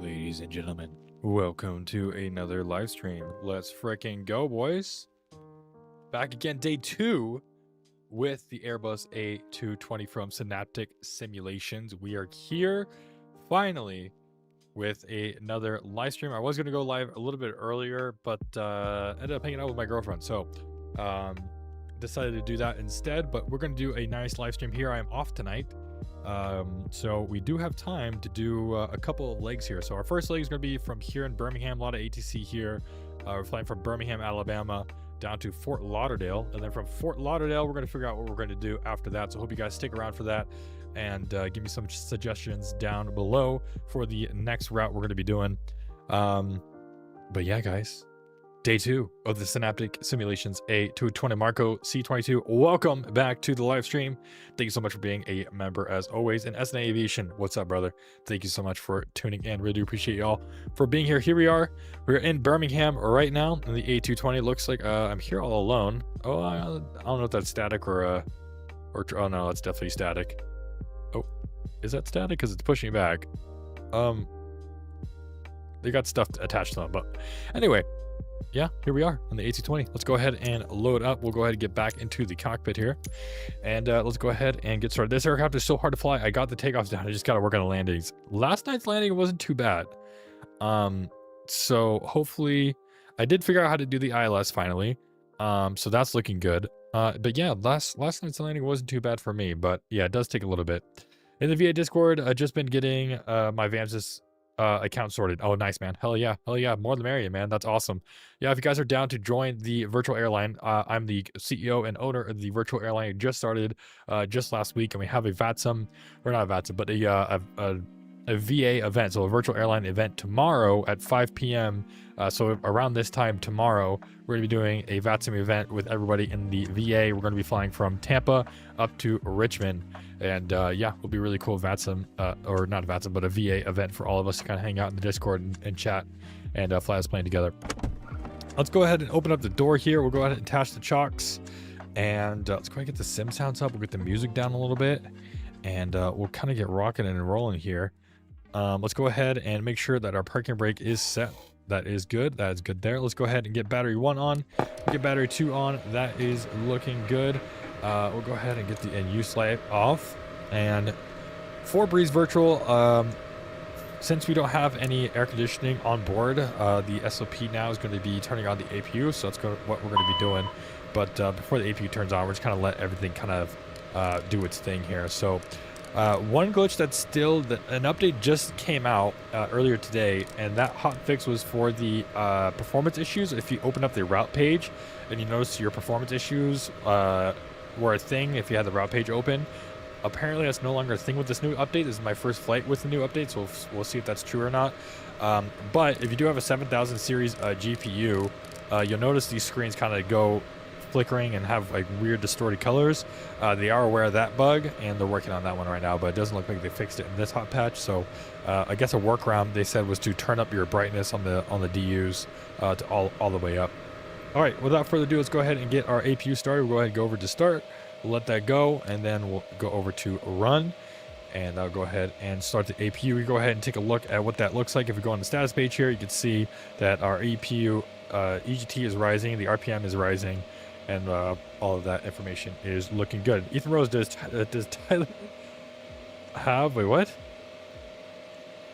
Ladies and gentlemen, welcome to another live stream. Let's freaking go, boys. Back again, day 2 with the Airbus A220 from Synaptic Simulations. We are here finally with another live stream. I was going to go live a little bit earlier, but ended up hanging out with my girlfriend. So decided to do that instead, but we're going to do a nice live stream here. I am off tonight. So we do have time to do a couple of legs here. So our first leg is going to be from here in Birmingham, a lot of ATC here. We're flying from Birmingham, Alabama down to Fort Lauderdale, and then from Fort Lauderdale we're going to figure out what we're going to do after that. So hope you guys stick around for that and give me some suggestions down below for the next route we're going to be doing. But yeah, guys, day 2 of the Synaptic Simulations A220 Marco C22. Welcome back to the live stream. Thank you so much for being a member as always. And SNA Aviation, what's up, brother? Thank you so much for tuning in. Really do appreciate y'all for being here. Here we are. We're in Birmingham right now in the A220. Looks like I'm here all alone. Oh, I don't know if that's static or oh no, that's definitely static. Oh, is that static? Because it's pushing me back. They got stuff attached to them, but anyway. Yeah, here we are on the A220. Let's go ahead and load up. We'll go ahead and get back into the cockpit here. And let's go ahead and get started. This aircraft is so hard to fly. I got the takeoffs down. I just got to work on the landings. Last night's landing wasn't too bad. So hopefully I did figure out how to do the ILS finally. So that's looking good. But yeah, last night's landing wasn't too bad for me. But yeah, it does take a little bit. In the VA Discord, I've just been getting my Vamsys account sorted. Oh, nice, man. Hell yeah, more the merrier, man. That's awesome. Yeah, if you guys are down to join the virtual airline, I'm the CEO and owner of the virtual airline. It just started just last week, and we have a VATSIM, or not a VATSIM, but a VA event, so a virtual airline event tomorrow at 5 p.m. So around this time tomorrow, we're going to be doing a VATSIM event with everybody in the VA. We're going to be flying from Tampa up to Richmond. And yeah, it'll be really cool VATSIM, or not VATSIM, but a VA event for all of us to kind of hang out in the Discord and chat and fly this plane together. Let's go ahead and open up the door here. We'll go ahead and attach the chocks. And let's go ahead and get the sim sounds up. We'll get the music down a little bit. And we'll kind of get rocking and rolling here. Let's go ahead and make sure that our parking brake is set. That is good. That is good there. Let's go ahead and get battery 1 on. Get battery 2 on. That is looking good. We'll go ahead and get the use light off. And for Breeze Virtual, since we don't have any air conditioning on board, the SOP now is going to be turning on the APU. So that's what we're going to be doing. But before the APU turns on, we're just kind of let everything kind of do its thing here. So one glitch that's still an update just came out earlier today, and that hot fix was for the performance issues. If you open up the route page and you notice your performance issues were a thing if you had the route page open, apparently that's no longer a thing with this new update. This is my first flight with the new update, so we'll see if that's true or not. But if you do have a 7000 series GPU, you'll notice these screens kind of go flickering and have like weird distorted colors. They are aware of that bug, and they're working on that one right now, but it doesn't look like they fixed it in this hot patch. So I guess a workaround they said was to turn up your brightness on the DUs to all the way up. All right, without further ado, let's go ahead and get our APU started. We'll go ahead and go over to start. We'll let that go, and then we'll go over to run, and I'll go ahead and start the APU. We go ahead and take a look at what that looks like. If we go on the status page here, you can see that our APU EGT is rising, the RPM is rising, and all of that information is looking good. Ethan Rose, does Tyler have, wait, what?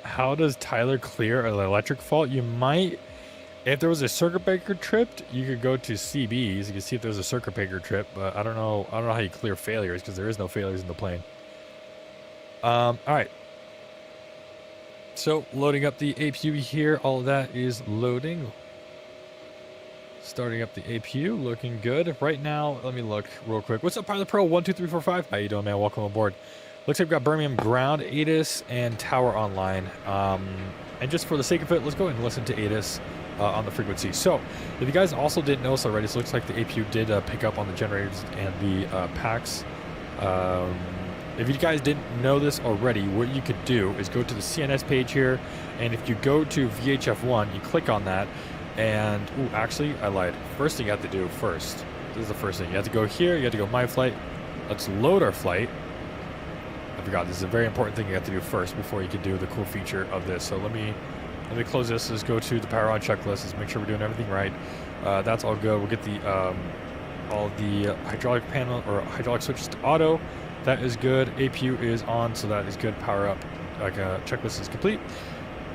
How does Tyler clear an electric fault? You might, if there was a circuit breaker tripped, you could go to CBs. You can see if there's a circuit breaker trip, but I don't know how you clear failures, because there is no failures in the plane. All right. So loading up the APU here, all of that is loading. Starting up the APU, looking good. Right now, let me look real quick. What's up, Pilot Pro 12345? How you doing, man? Welcome aboard. Looks like we've got Birmingham ground, ATIS, and tower online. And just for the sake of it, let's go ahead and listen to ATIS on the frequency. So, if you guys also didn't notice already, it looks like the APU did pick up on the generators and the packs. If you guys didn't know this already, what you could do is go to the CNS page here, and if you go to VHF1, you click on that. And, ooh, actually, I lied. First thing you have to do this is the first thing. You have to go here, you have to go My Flight. Let's load our flight. forgot. This is a very important thing you have to do first before you can do the cool feature of this. So let me close this. Let's go to the power on checklist. Let's make sure we're doing everything right. That's all good. We'll get the all the hydraulic panel or hydraulic switches to auto. That is good. APU is on, so that is good. Power up. Checklist is complete.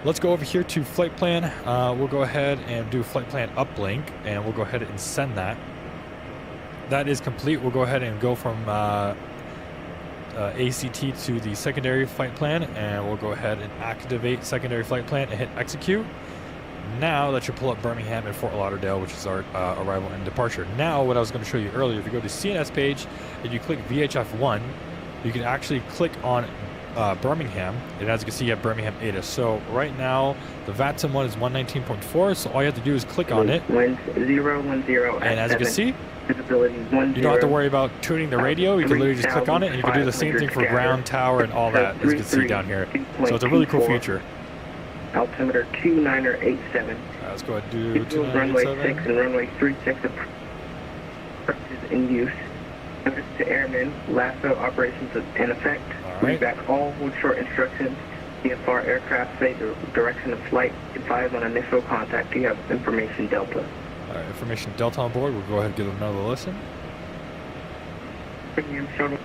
Let's go over here to flight plan. We'll go ahead and do flight plan uplink, and we'll go ahead and send that. That is complete. We'll go ahead and go from ACT to the secondary flight plan, and we'll go ahead and activate secondary flight plan and hit execute. Now that should pull up Birmingham and Fort Lauderdale, which is our arrival and departure. Now, what I was going to show you earlier, if you go to CNS page and you click VHF1, you can actually click on Birmingham, and as you can see, you have Birmingham ADA. So right now, the VATSIM one is 119.4, so all you have to do is click on it. Wind 010 and as you can see, visibility 10. You don't have to worry about tuning the radio. You can literally just click on it, and you can do the same thing for ground, tower, and all that, as you can see down here. So it's a really cool feature. Altimeter 2987. Let's go ahead and do runway 2987. 6 and runway 36 is in use. Notice to airmen, lasso operations is in effect. Read back all with short instructions. VFR aircraft say the direction of flight. Advise on initial contact. You have information Delta. Alright, information Delta on board. We'll go ahead and give them another listen. Premium shuttle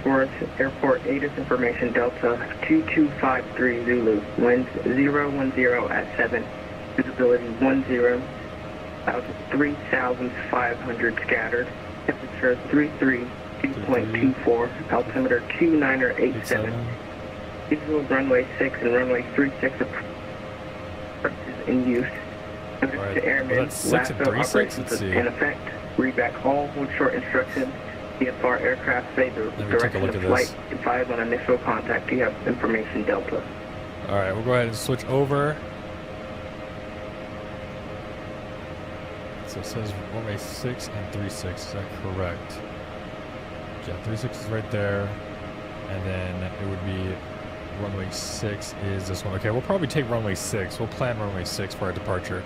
for airport ATIS information Delta 2253 Zulu. Winds 010 at 7. Visibility 10. 3,500 scattered. Temperature 332.24. Altimeter 2987. Visual runway 6 and runway 36 is in use. Right. To airmen, lasso operations is in effect. Read back all with short instructions. VFR aircraft say the direction of flight. Advise on initial contact. You have information Delta. Alright, we'll go ahead and switch over. So it says runway 6 and 36, is that correct? Yeah, 36 is right there. And then it would be runway 6 is this one. Okay, we'll probably take runway 6. We'll plan runway 6 for our departure.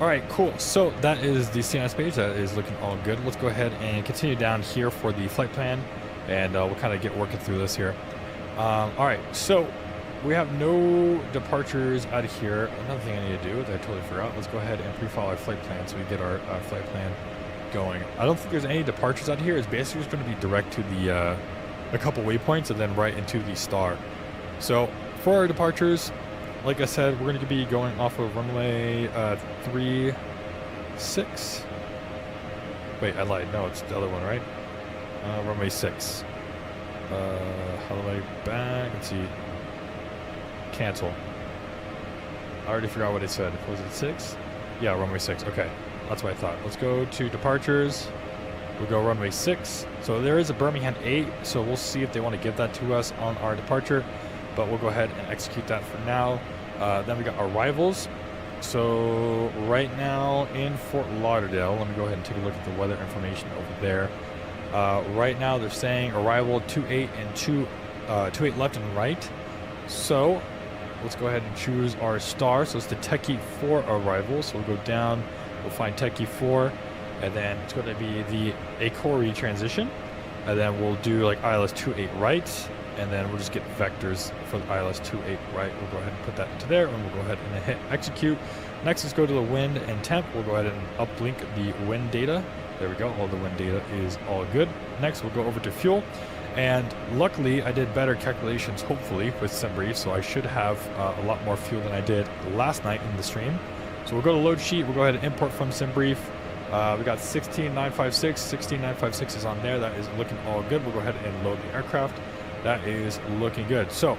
Alright, cool. So that is the CNS page. That is looking all good. Let's go ahead and continue down here for the flight plan. And we'll kind of get working through this here. Alright, so we have no departures out of here. Another thing I need to do that I totally forgot. Let's go ahead and pre-file our flight plan so we get our flight plan going. I don't think there's any departures out here. It's basically just going to be direct to the a couple waypoints and then right into the star. So for our departures, like I said, we're going to be going off of runway 36. Wait, I lied. No, it's the other one, right? Runway 6. How do I back? Let's see. Cancel. I already forgot what I said. Was it 6? Yeah, runway 6. Okay, that's what I thought. Let's go to departures. We'll go runway 6. So there is a Birmingham 8, so we'll see if they want to give that to us on our departure. But we'll go ahead and execute that for now. Then we got arrivals. So right now in Fort Lauderdale, let me go ahead and take a look at the weather information over there. Right now they're saying arrival 28 and 28 left and right. So let's go ahead and choose our star. So it's the Techie 4 arrival. So we'll go down, we'll find Techie 4, and then it's going to be the Akori transition. And then we'll do like ILS 28 right. And then we'll just get vectors for the ILS 28 right. We'll go ahead and put that into there, and we'll go ahead and hit execute. Next, let's go to the wind and temp. We'll go ahead and uplink the wind data. There we go. All the wind data is all good. Next, we'll go over to fuel. And luckily, I did better calculations, hopefully, with SimBrief, so I should have a lot more fuel than I did last night in the stream. So we'll go to load sheet. We'll go ahead and import from SimBrief. We got 16956. 16956 is on there. That is looking all good. We'll go ahead and load the aircraft. That is looking good. So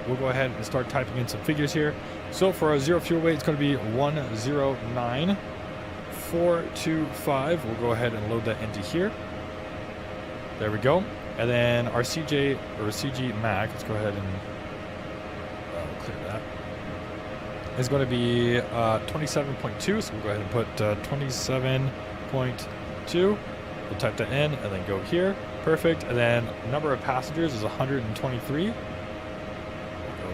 we'll go ahead and start typing in some figures here. So for our zero fuel weight, it's going to be 109,425. We'll go ahead and load that into here. There we go. And then our CJ or CG Mac, let's go ahead and clear that. It's going to be 27.2. So we'll go ahead and put 27.2. We'll type that in and then go here. Perfect. And then number of passengers is 123. We'll go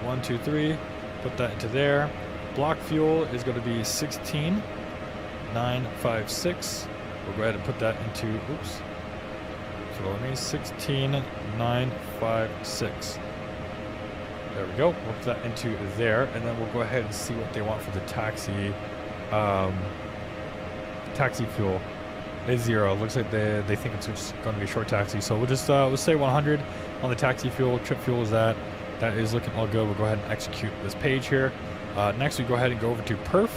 1, 2, 3. Put that into there. Block fuel is going to be 16,956. We'll go ahead and put that into, oops. So let me 16,956. 956. There we go. We'll put that into there, and then we'll go ahead and see what they want for the taxi. Taxi fuel is 0. Looks like they think it's just going to be a short taxi. So we'll just we'll say 100 on the taxi fuel. Trip fuel is that. That is looking all good. We'll go ahead and execute this page here. Next, we go ahead and go over to perf.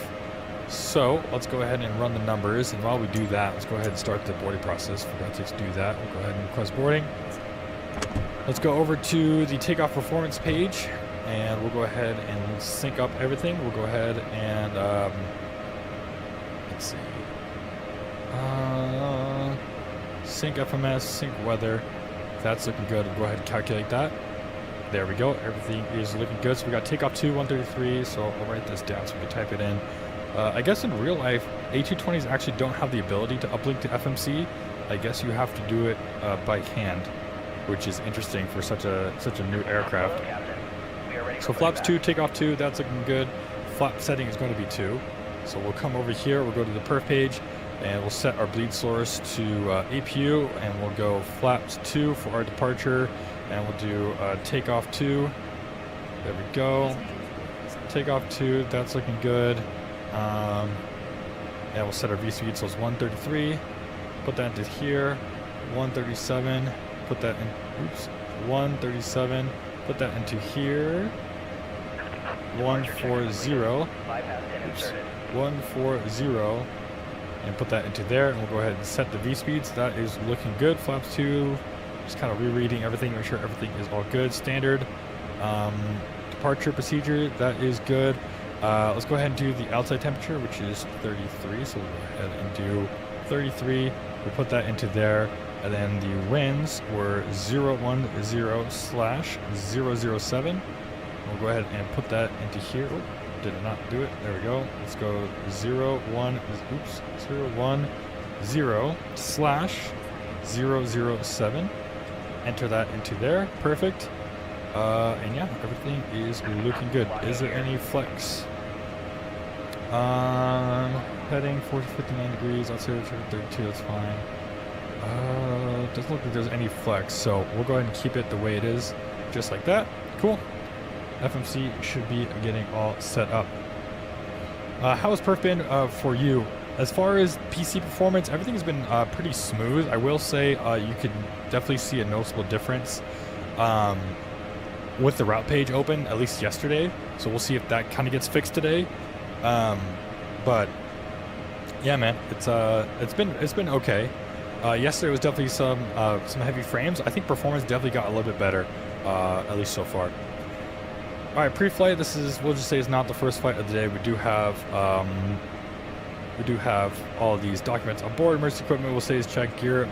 So let's go ahead and run the numbers. And while we do that, let's go ahead and start the boarding process. Forgot to do that. We'll go ahead and request boarding. Let's go over to the takeoff performance page, and we'll go ahead and sync up everything. We'll go ahead and let's see. Sync FMS, sync weather. That's looking good. We'll go ahead and calculate that. There we go. Everything is looking good. So we got takeoff 2, 133. So I'll write this down so we can type it in. I guess in real life, A220s actually don't have the ability to uplink to FMC. I guess you have to do it by hand, which is interesting for such a new aircraft. So flaps 2, takeoff 2, that's looking good. Flap setting is going to be 2. So we'll come over here, we'll go to the perf page, and we'll set our bleed source to APU, and we'll go flaps 2 for our departure, and we'll do takeoff 2. There we go. Takeoff 2, that's looking good. And we'll set our V-speed, so it's 133. Put that into here. 137. Put that in. Oops. 137. Put that into here. 140. Oops. 140. And put that into there. And we'll go ahead and set the V-speeds. That is looking good. Flaps 2. Just kind of rereading everything, make sure everything is all good. Standard. Departure procedure. That is good. Let's go ahead and do the outside temperature, which is 33. So we'll go ahead and do 33. We'll put that into there. And then the winds were 010/007. We'll go ahead and put that into here. Oh, did it not do it? There we go. Let's go 010/007. Enter that into there. Perfect. And yeah, everything is looking good. Is there any flex? Heading 59 degrees. Outside 32. That's fine. Doesn't look like there's any flex, so we'll go ahead and keep it the way it is, just like that. Cool. FMC should be getting all set up. How has perf been for you? As far as PC performance, everything's been pretty smooth. I will say you could definitely see a noticeable difference with the route page open, at least yesterday. So we'll see if that kind of gets fixed today. But yeah, man, it's been okay. Yesterday was definitely some heavy frames. I think performance definitely got a little bit better, at least so far. All right, pre-flight. We'll just say it's not the first flight of the day. We do have all of these documents on board. Emergency equipment we'll say is checked. Gear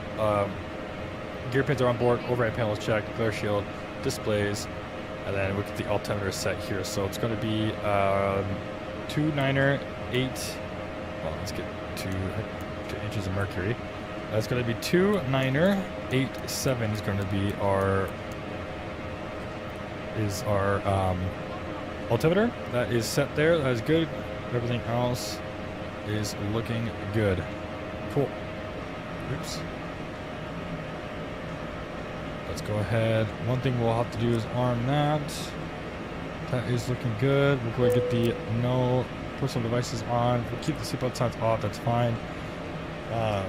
pins are on board. Overhead panel is checked. Glare shield, displays, and then we get the altimeter set here. So it's going to be 2.9er 8. Well, let's get to inches of mercury. That's going to be 2.9er 87 is going to be our altimeter. That is set there. That is good. Everything else is looking good. Cool. Oops. Let's go ahead. One thing we'll have to do is arm that. That is looking good. We'll go ahead and get the no personal devices on. We'll keep the seatbelt signs off. That's fine. And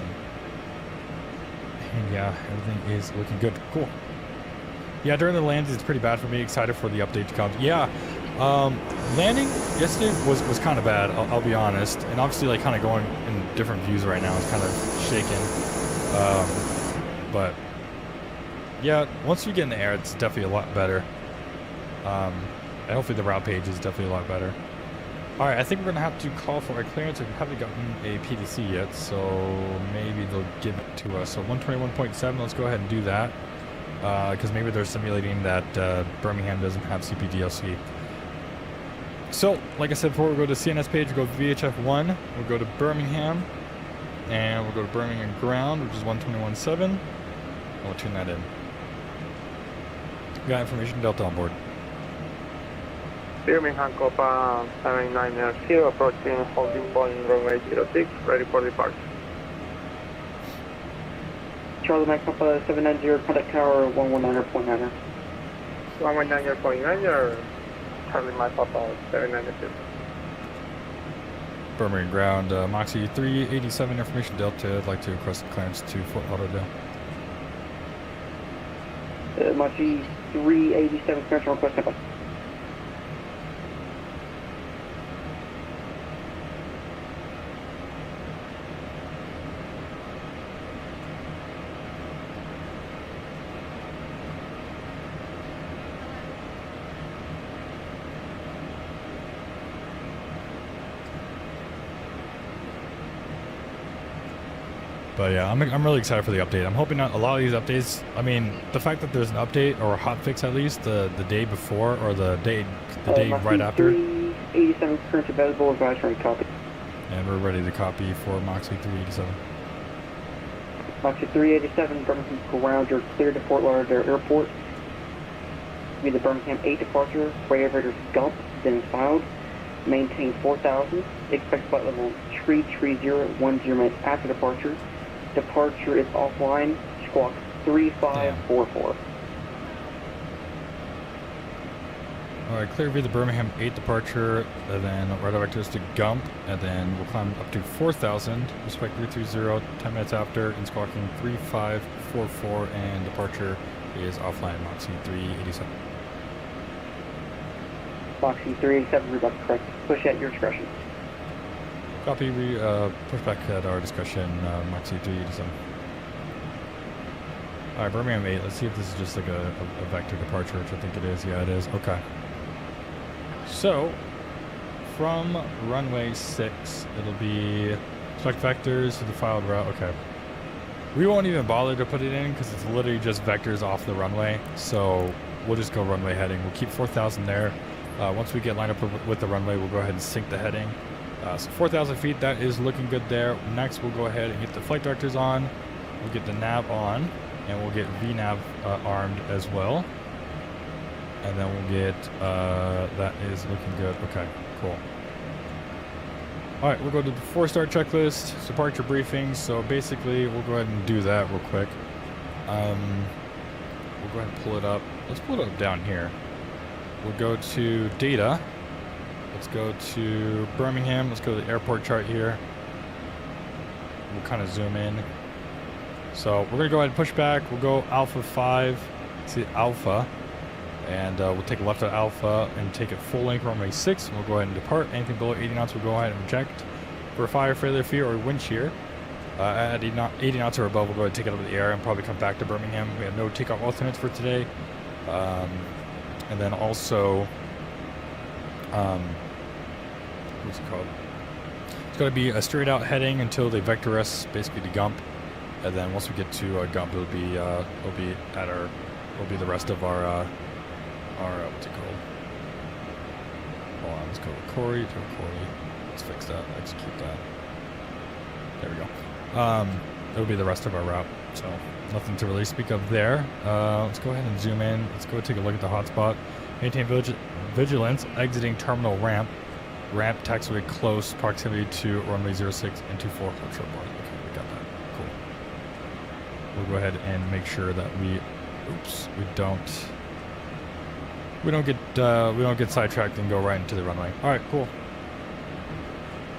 yeah, everything is looking good. Cool. Yeah, during the landings, it's pretty bad for me. Excited for the update to come. Yeah, landing yesterday was kind of bad. I'll be honest. And obviously, like, kind of going in different views right now. It's kind of shaking. But yeah, once we get in the air, it's definitely a lot better. And hopefully the route page is definitely a lot better. All right, I think we're going to have to call for a clearance. We haven't gotten a PDC yet, so maybe they'll give it to us. So 121.7, let's go ahead and do that. Because maybe they're simulating that Birmingham doesn't have CPDLC. So, like I said before, we'll go to CNS page, we'll go VHF1, we'll go to Birmingham, and we'll go to Birmingham ground, which is 121.7, and we'll tune that in. Got information Delta on board. Birmingham Copa 7990 approaching holding point runway 06, ready for departure. Charlie Mike Papa 790, contact tower 119.9. 119.9, Charlie Mike Papa 792. Birmingham ground, Moxie 387 information Delta. I'd like to request clearance to Fort Lauderdale. Moxie 387, clearance request number. But yeah, I'm really excited for the update. I'm hoping not a lot of these updates. I mean, the fact that there's an update or a hotfix at least the day before or the day right after. 387 current available. Advice ready copy. And we're ready to copy for Moxie 387. Moxie 387, Birmingham ground. You're cleared to Fort Lauderdale Airport. Be the Birmingham 8 departure. Freight elevators Gump then filed. Maintain 4,000. Expect flight level 33010 minutes after departure. Departure is offline. Squawk 3544. Alright, clear via the Birmingham 8 departure, and then right vectors to Gump, and then we'll climb up to 4,000. Respect 330, 10 minutes after, and squawking 3544, and departure is offline, Moxie 387. Moxie 387, rebuff correct. Push at your discretion. Copy, push back at our discussion, Moxie 387. Alright, Birmingham 8, let's see if this is just like a vector departure, which I think it is. Yeah, it is. Okay. So, from runway 6, it'll be select vectors to the filed route. Okay. We won't even bother to put it in because it's literally just vectors off the runway. So, we'll just go runway heading. We'll keep 4,000 there. Once we get lined up with the runway, we'll go ahead and sync the heading. So 4,000 feet, that is looking good there. Next, we'll go ahead and get the flight directors on. We'll get the nav on, and we'll get VNav armed as well. And then we'll get, that is looking good. Okay, cool. All right, we'll go to the 4-star checklist, departure briefing. So basically, we'll go ahead and do that real quick. We'll go ahead and pull it up. Let's pull it up down here. We'll go to data. Let's go to Birmingham. Let's go to the airport chart here. We'll kind of zoom in. So we're going to go ahead and push back. We'll go Alpha 5. See Alpha. And we'll take a left at Alpha and take it full length runway 6. We'll go ahead and depart. Anything below 80 knots, we'll go ahead and reject. For fire failure fear or wind shear. At 80 knots or above, we'll go ahead and take it up in the air and probably come back to Birmingham. We have no takeoff alternates for today. And then also, what's it called? It's going to be a straight out heading until they vector us basically to Gump, and then once we get to Gump, it'll be the rest of our what's it called? Hold on, let's go to Corey. Let's fix that. Execute that. There we go. It'll be the rest of our route. So nothing to really speak of there. Let's go ahead and zoom in. Let's go take a look at the hotspot. Maintain vigilance. Exiting terminal ramp. Ramp taxiway close proximity to runway 06 and 24 short bar. Okay, we got that. Cool. We'll go ahead and make sure that we don't get sidetracked and go right into the runway. All right, cool.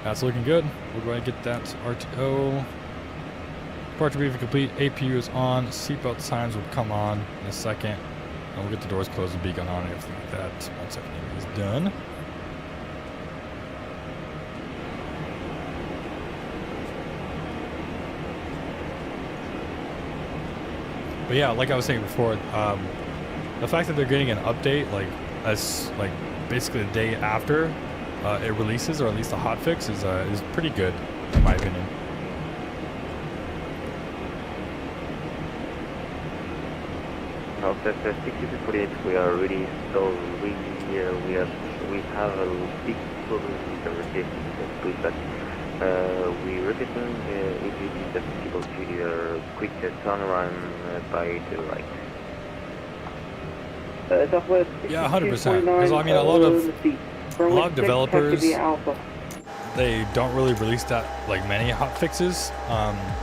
That's looking good. We'll go ahead and get that RTO. Departure briefing complete. APU is on. Seatbelt signs will come on in a second. And we'll get the doors closed and beacon on and everything like that once everything is done. But yeah, like I was saying before, the fact that they're getting an update like basically the day after it releases, or at least a hotfix, is pretty good in my opinion. Southwest 6048, we are ready, so we have a big problem with the rotation, please, but we recommend if you need the people to do a quick turnaround by the right. Southwest yeah, 100%. Because I mean, a lot of developers, they don't really release that like many hot fixes,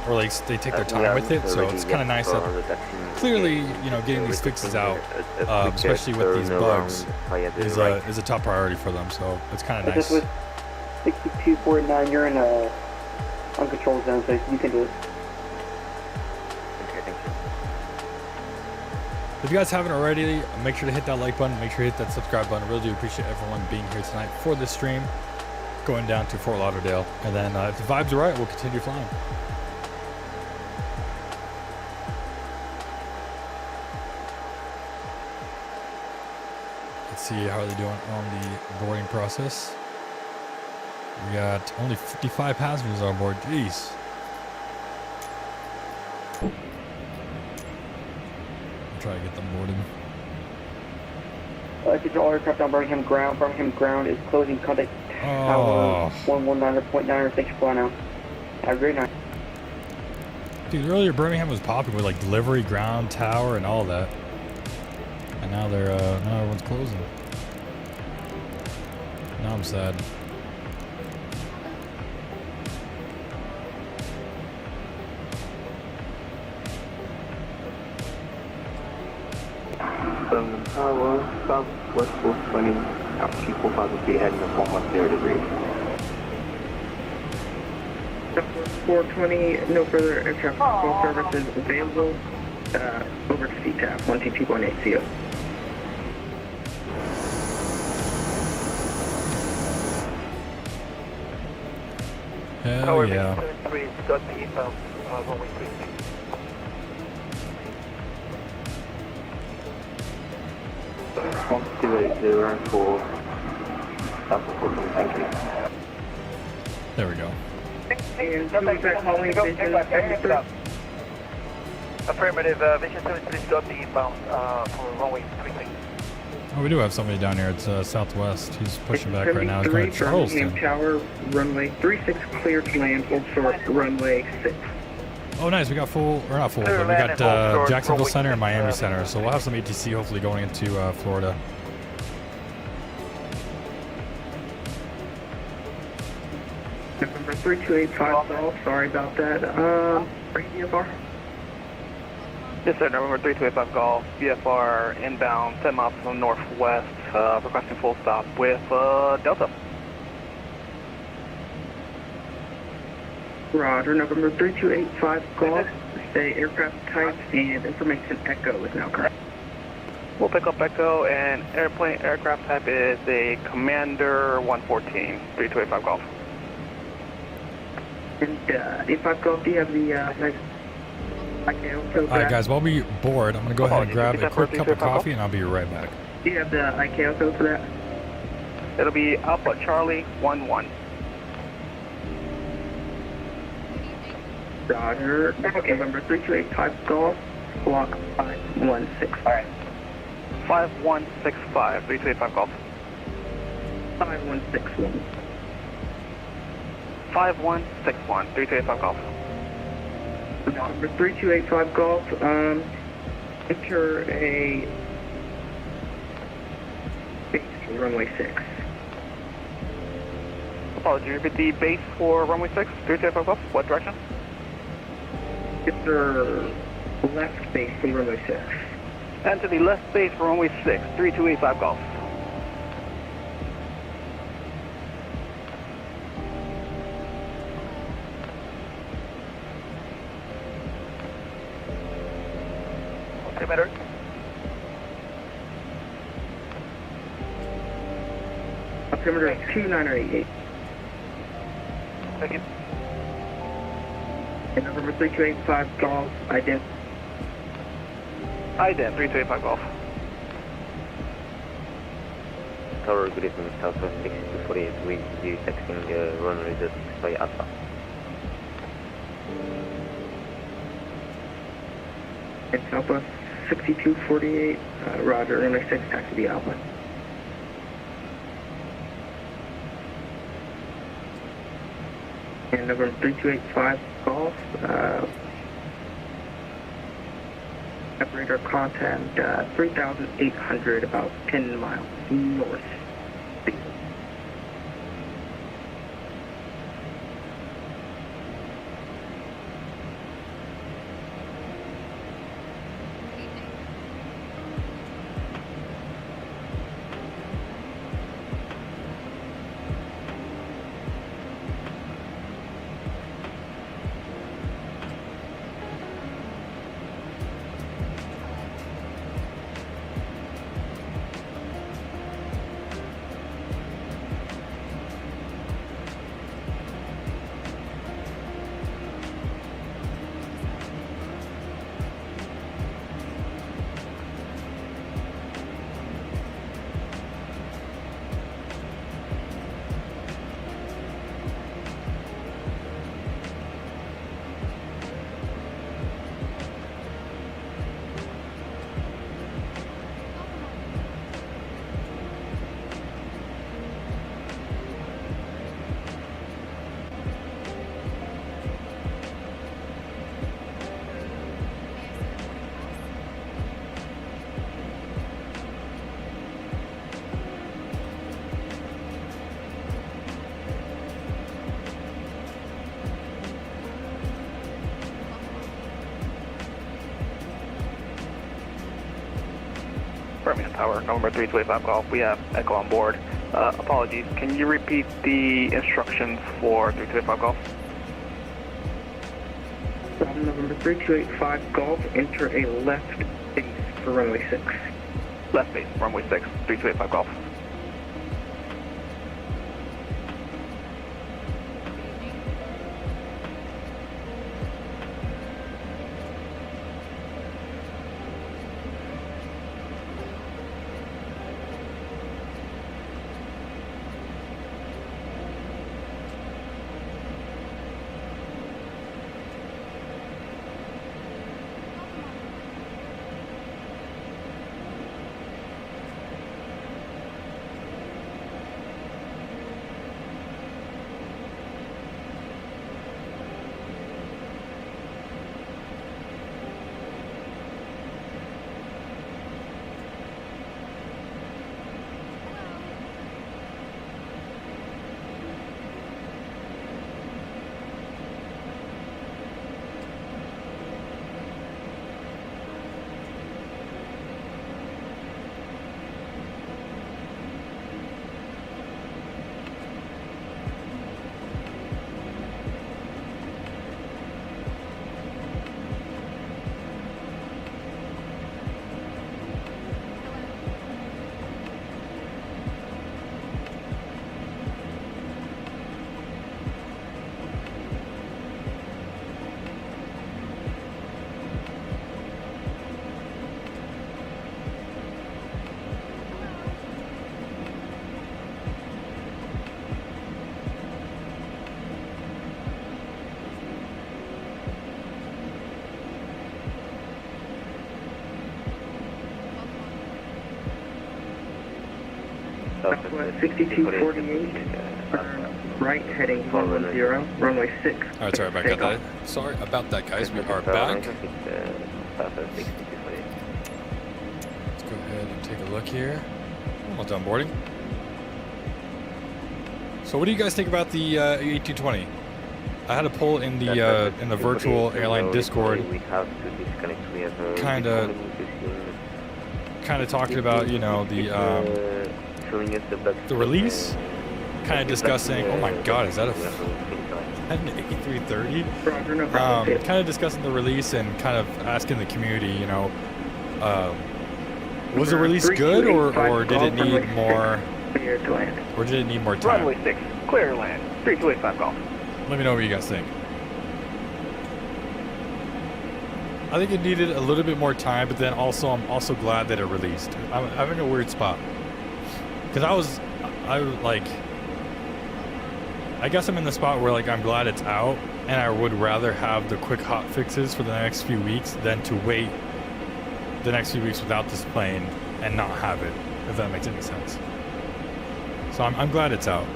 or like they take their time with it. So it's kind of nice that clearly, you know, getting these fixes out, especially with these bugs, is a top priority for them. So it's kind of nice. With 6249, you're in a uncontrolled zone, so you can do it. Okay, thank you. If you guys haven't already, make sure to hit that like button, make sure to hit that subscribe button. I really do appreciate everyone being here tonight for this stream, going down to Fort Lauderdale. And then if the vibes are right, we'll continue flying. Let's see how they're doing on the boarding process. We got only 55 passengers on board. Jeez. Try to get them boarded. All aircraft on Birmingham ground. Birmingham ground is closing contact tower 119.9. Thanks for flying out. Have a great night. Dude, earlier Birmingham was popping with like delivery, ground, tower, and all that. And now they're now everyone's closing. Now I'm sad. Birmingham Tower, southwest 420, altitude 4,000 feet, heading to 410 degrees. 420, no further air traffic control services available. Over to CTAP, 122.8 CO. Hell yeah. Response 280 for southwest 420, thank you. There we go. And who's that calling vision 73? Affirmative, Vision 73 got the inbound for runway 36. Oh, we do have somebody down here. It's Southwest. He's pushing back right now. He's going to Charleston. Birmingham Tower, runway 36, clear to land, hold short, runway 6. Oh, nice. We got full, or not full, but we got Jacksonville Center and Miami Center. So we'll have some ATC hopefully going into Florida. November 3285 Golf, sorry about that. VFR? Yes, sir. November 3285 Golf, VFR inbound, 10 miles from northwest, requesting full stop with Delta. Roger, November 3285 Golf, say aircraft type and information Echo is now correct. We'll pick up Echo, and aircraft type is a Commander 114, 3285 Golf. And 85 Golf, do you have the ICAO code? Alright guys, while we board, I'm going to go ahead and grab a quick cup of coffee and I'll be right back. Do you have the ICAO code for that? It'll be Alpha Charlie 11. Roger, November 3285 Golf, block 516. Alright. 5165, 3285 Golf. 5161. 5161, 3285 Golf. Number 3285 Golf, enter a base for runway 6. Apologies, repeat the base for runway 6, 3285 Golf. What direction? Enter left base for runway 6. Enter the left base for runway 6, 3285 Golf. Altimeter. Altimeter 2988. Thank you. And November 3285 Golf, ident. IDEM 3285 Golf. Tower, good evening, Southwest 6248, with you texting runway 6 by Alpha. And Southwest 6248, Roger, runway 6, taxi to Alpha. And November 3285 Golf, operator contact 3,800, about 10 miles north. Tower, November 3285 Golf. We have Echo on board. Apologies, can you repeat the instructions for 3285 Golf? From November 3285 Golf, enter a left base for runway 6. Left base, runway 6, 3285 Golf. Southwest 6248, right heading 110, runway 6. All right, sorry about that. Sorry about that, guys. We are back. Let's go ahead and take a look here. Almost done boarding. So, what do you guys think about the A220? I had a poll in the virtual airline Discord. We have to disconnect. We have kind of talking about, you know, the release, kind of discussing. Oh my God, is that an A330? Kind of discussing the release and kind of asking the community, you know, was the release good or did it need more? Or did it need more time? Runway 6, clear to land. 3285 Golf. Let me know what you guys think. I think it needed a little bit more time, but then also I'm also glad that it released. I'm having a weird spot because I guess I'm in the spot where like I'm glad it's out, and I would rather have the quick hot fixes for the next few weeks than to wait the next few weeks without this plane and not have it, if that makes any sense. So I'm glad it's out.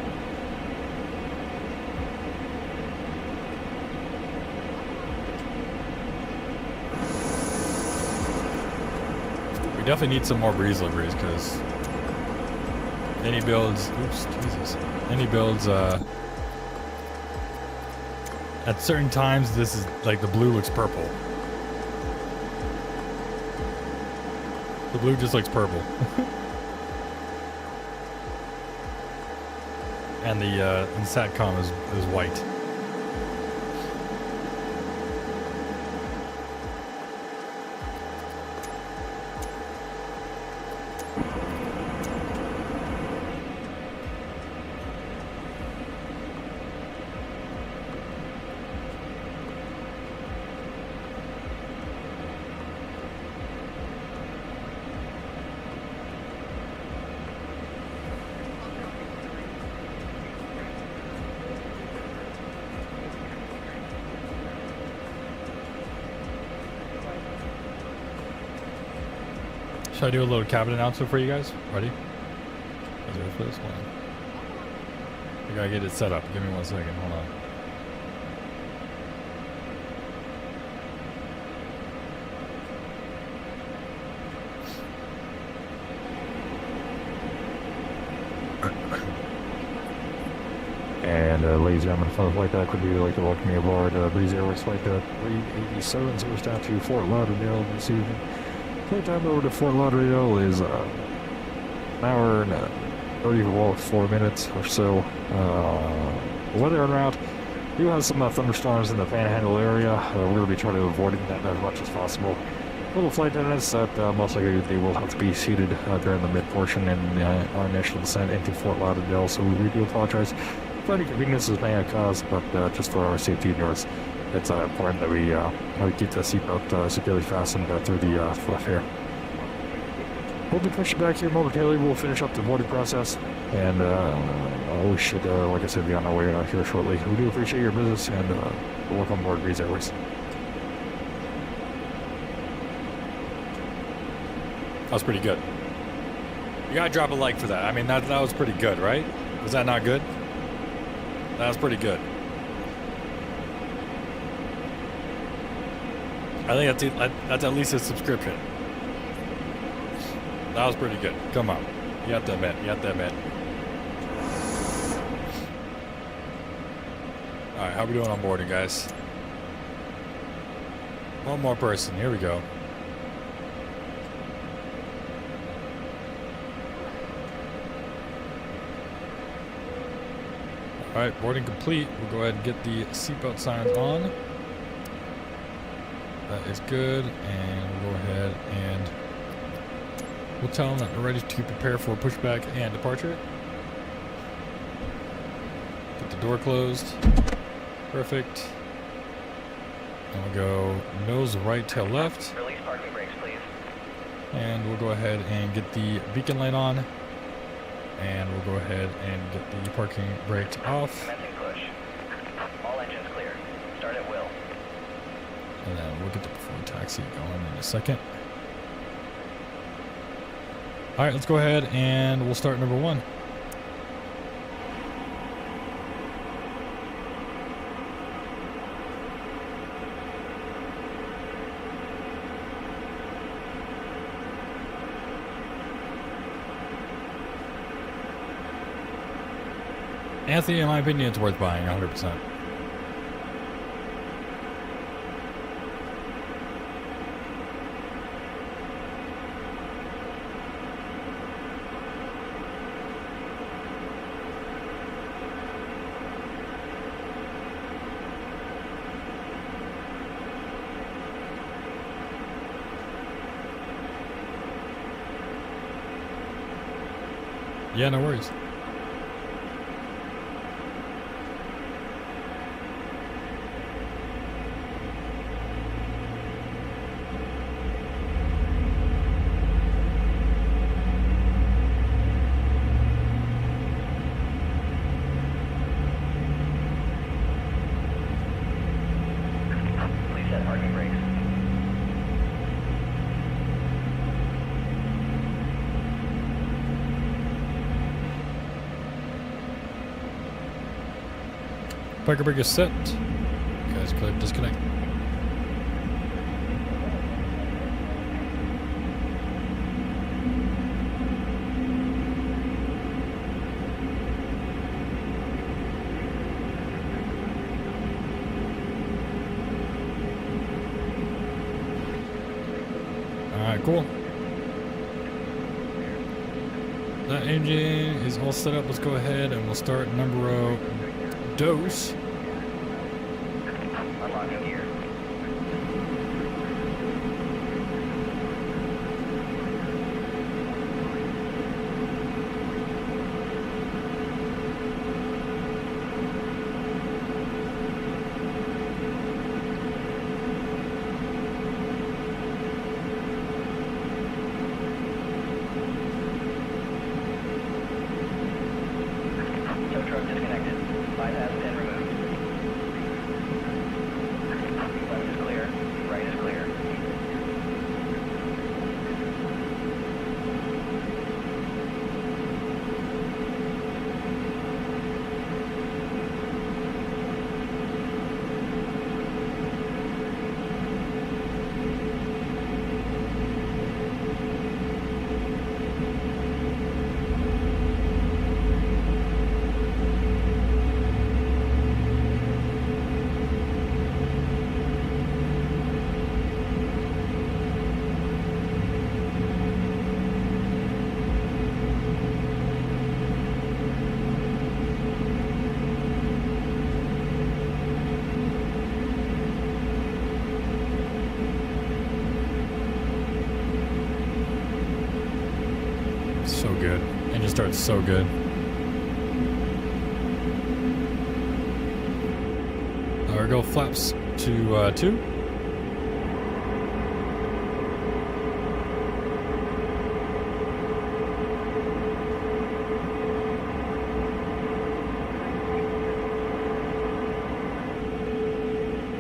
We definitely need some more breeze liveries because inibuilds, inibuilds, at certain times this is like the blue looks purple. The blue just looks purple. And the SATCOM is white. Should I do a little cabin announcement for you guys? Ready? Is it for this one? I gotta get it set up. Give me 1 second. Hold on. And ladies and gentlemen, fun flight deck would be like to welcome you aboard Breeze Airways flight deck 387, so we're down to Fort Lauderdale this evening. Flight time over to Fort Lauderdale is an hour and 34 minutes or so. The weather en route, we do have some thunderstorms in the Panhandle area. We're going to be trying to avoid that as much as possible. Little flight attendants that most likely they will have to be seated during the mid portion in our initial descent into Fort Lauderdale, so we do apologize for any inconveniences may have caused, but just for our safety and yours, it's important that we keep the seatbelt securely fastened through the flap here. We'll be pushing back here momentarily. We'll finish up the boarding process, and we should, like I said, be on our way here shortly. We do appreciate your business, and welcome aboard Breeze Airways. That was pretty good. You gotta drop a like for that. I mean, that was pretty good, right? Was that not good? That was pretty good. I think that's at least a subscription. That was pretty good. Come on. You have to admit. You have to admit. Alright, how we doing on boarding, guys? One more person. Here we go. Alright, boarding complete. We'll go ahead and get the seatbelt signs on. That is good. And we'll go ahead and we'll tell them that we're ready to prepare for pushback and departure. Get the door closed. Perfect. And we'll go nose right, tail left. Release parking brakes, please. And we'll go ahead and get the beacon light on. And we'll go ahead and get the parking brake off. Commencing push. All engines clear. Start at will. And then we'll get the before taxi going in a second. Alright, let's go ahead and we'll start number 1. Anthony, in my opinion, it's worth buying 100%. Yeah, no worries. Please set parking brakes. Parker brake is set. Guys, click disconnect. Alright, cool. That engine is all set up. Let's go ahead and we'll start numero dos. Unlocking gear. Tow truck disconnected. Bypass pin removed. Left is clear. Right is clear. starts so good. There we go, flaps to 2.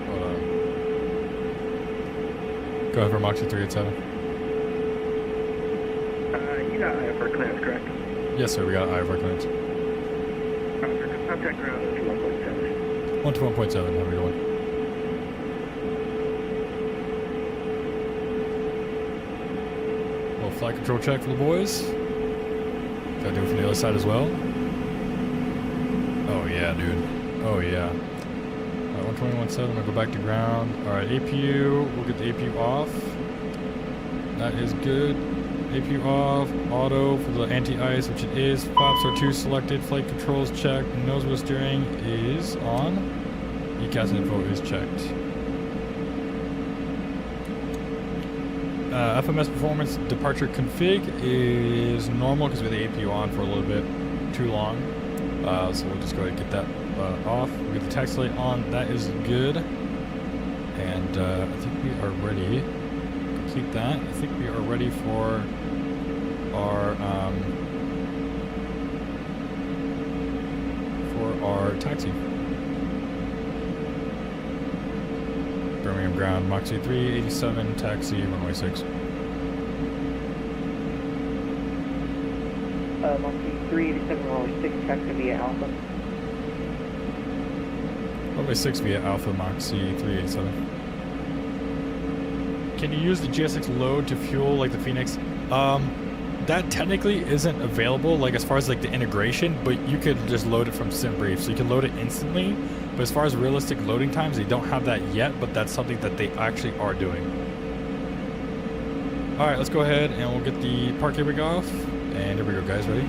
Hold on. Go ahead for Mach 387. You got IFR clearance, correct? Yes, sir, we got IFR clearance. Contact ground is 1.7. 1 to 1.7, how are we going? Little flight control check for the boys. Gotta do it from the other side as well. Oh yeah, dude. Oh yeah. Alright, 120.17, I'll go back to ground. Alright, APU, we'll get the APU off. That is good. APU off, auto for the anti-ice, which it is. Flaps are 2 selected, flight controls checked, nose wheel steering is on. ECAS info is checked. FMS performance departure config is normal because we had the APU on for a little bit too long. So we'll just go ahead and get that off. We'll get the taxi light on, that is good. And I think we are ready. Complete that. I think we are ready for our taxi. Birmingham ground, Mach 387, taxi, runway 6. Mach 387, runway 6, taxi via Alpha. Runway 6 via Alpha, Mach 387. Can you use the GSX load to fuel like the Phoenix? That technically isn't available, like as far as like the integration, but you could just load it from SimBrief, so you can load it instantly. But as far as realistic loading times, they don't have that yet, but that's something that they actually are doing. All right, let's go ahead and we'll get the parquet rig off. And here we go, guys, ready?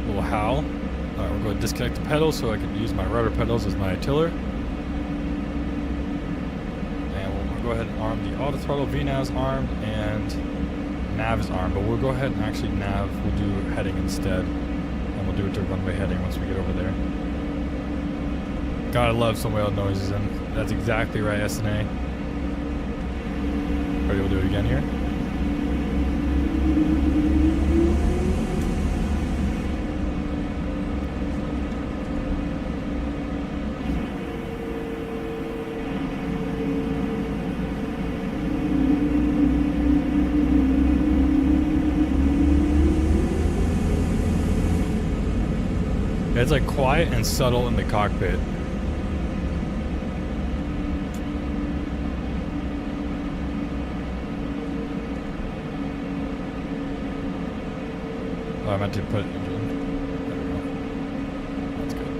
Little howl. All right, we're going to disconnect the pedals so I can use my rudder pedals as my tiller. Go ahead and arm the auto throttle. VNAV's armed and nav is armed, but we'll go ahead and actually nav. We'll do heading instead, and we'll do it to runway heading once we get over there. Gotta love some whale noises, and that's exactly right, SNA. Ready? We'll do it again here. It's like quiet and subtle in the cockpit. Oh, I meant to put engine. There we go. That's good.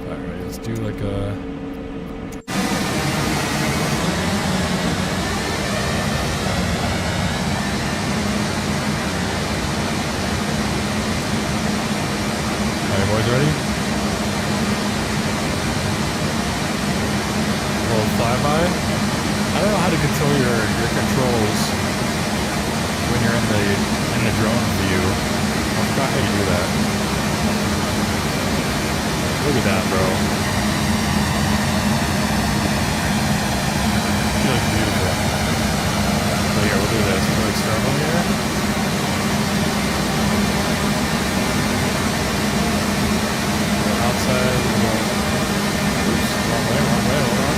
Alright, let's do like a... Boys ready? A little flyby. I don't know how to control your controls when you're in the drone view. I forgot how you do that. Look at that, bro. She looks beautiful. So here, we'll do this. We'll external here. Outside, oops, wrong way, hold on.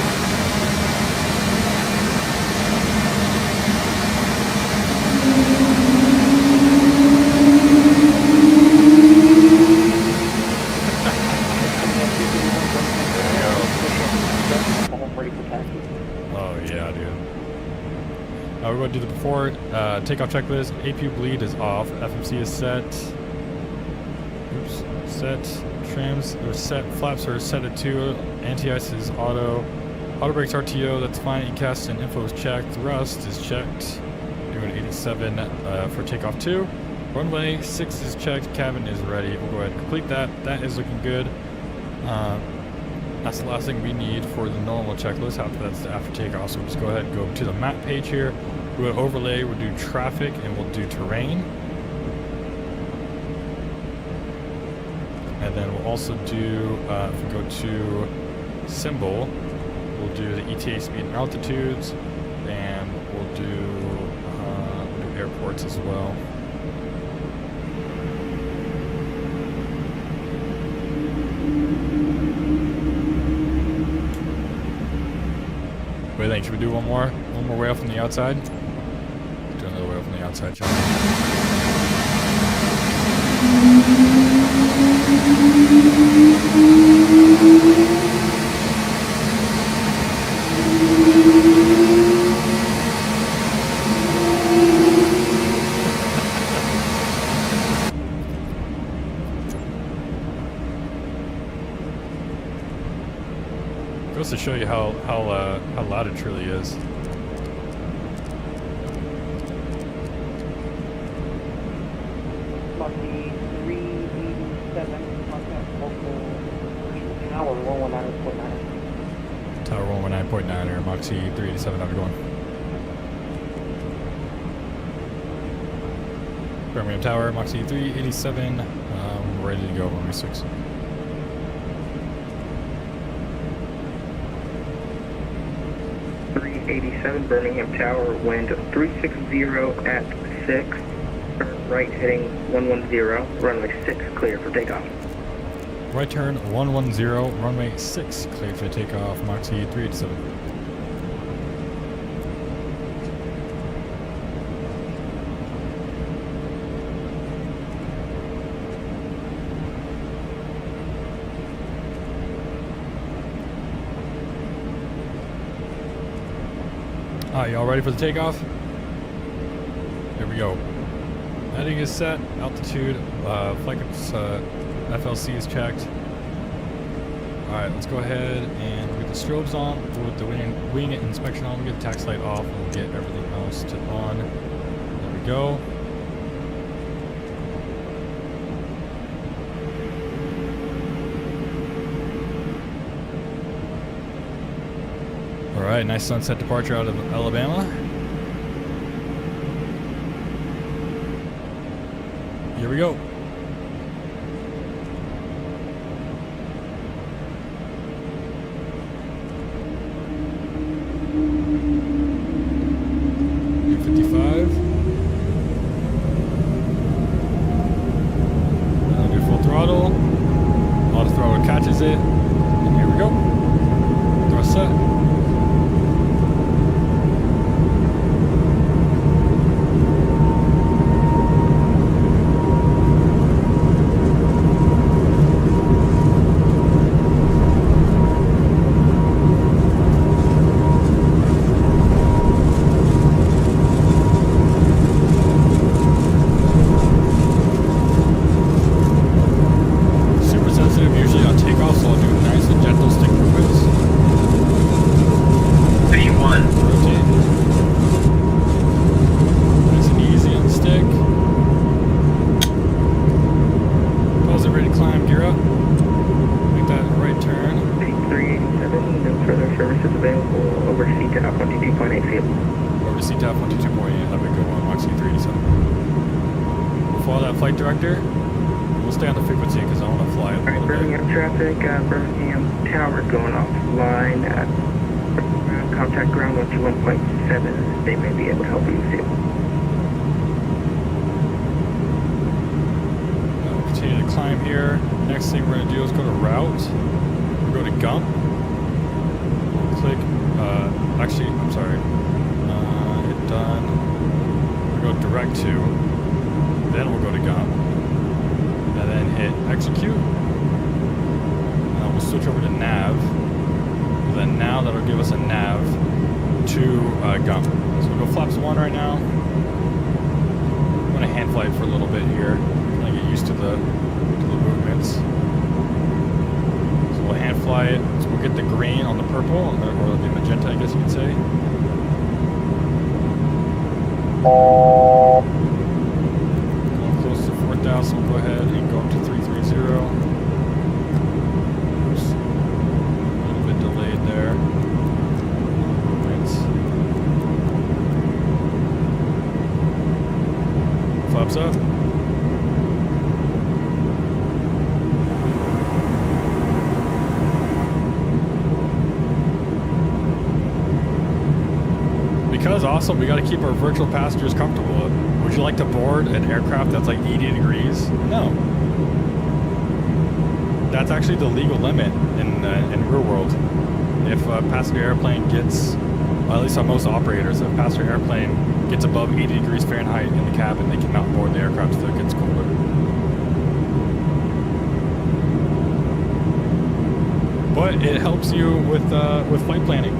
Oh yeah, dude. We're going to do the before takeoff checklist. APU bleed is off. FMC is set. Oops, set. Trims are set, flaps are set at 2, anti-ice is auto brakes RTO, that's fine, ECAS and info is checked, thrust is checked, doing 87 for takeoff 2, Runway 6 is checked, cabin is ready. We'll go ahead and complete that. That is looking good. That's the last thing we need for the normal checklist. After that's the after takeoff. So we'll just go ahead and go to the map page here. We'll overlay, we'll do traffic, and we'll do terrain. And then we'll also do, if we go to symbol, we'll do the ETA speed and altitudes, and we'll do airports as well. What do you think? Should we do one more way off on the outside? Let's do another way off on the outside, shall Goes to show you how loud it truly is. Lucky 387, local tower 119.9. Tower 119.9 or Moxie 387, how's it going? Birmingham Tower, Moxie 387, ready to go, runway 6. Birmingham Tower, wind 360 at 6, turn right heading 110, runway 6 clear for takeoff. Right turn 110, runway 6 clear for takeoff, Moxie 387. Alright, y'all ready for the takeoff? Here we go. Heading is set, altitude, flight FLC is checked. Alright, let's go ahead and get the strobes on, we'll get the wing inspection on, we'll get the tax light off, and we'll get everything else on. There we go. Alright, nice sunset departure out of Alabama. Here we go. I'll do full throttle. Auto throttle catches it. And here we go. Thrust set. up? Because also we got to keep our virtual passengers comfortable. Would you like to board an aircraft that's like 80 degrees? No. That's actually the legal limit in real world. If a passenger airplane gets, well, at least on most operators, if a passenger airplane gets above 80 degrees Fahrenheit in the cabin, they cannot board the aircraft until it gets colder. But it helps you with flight planning.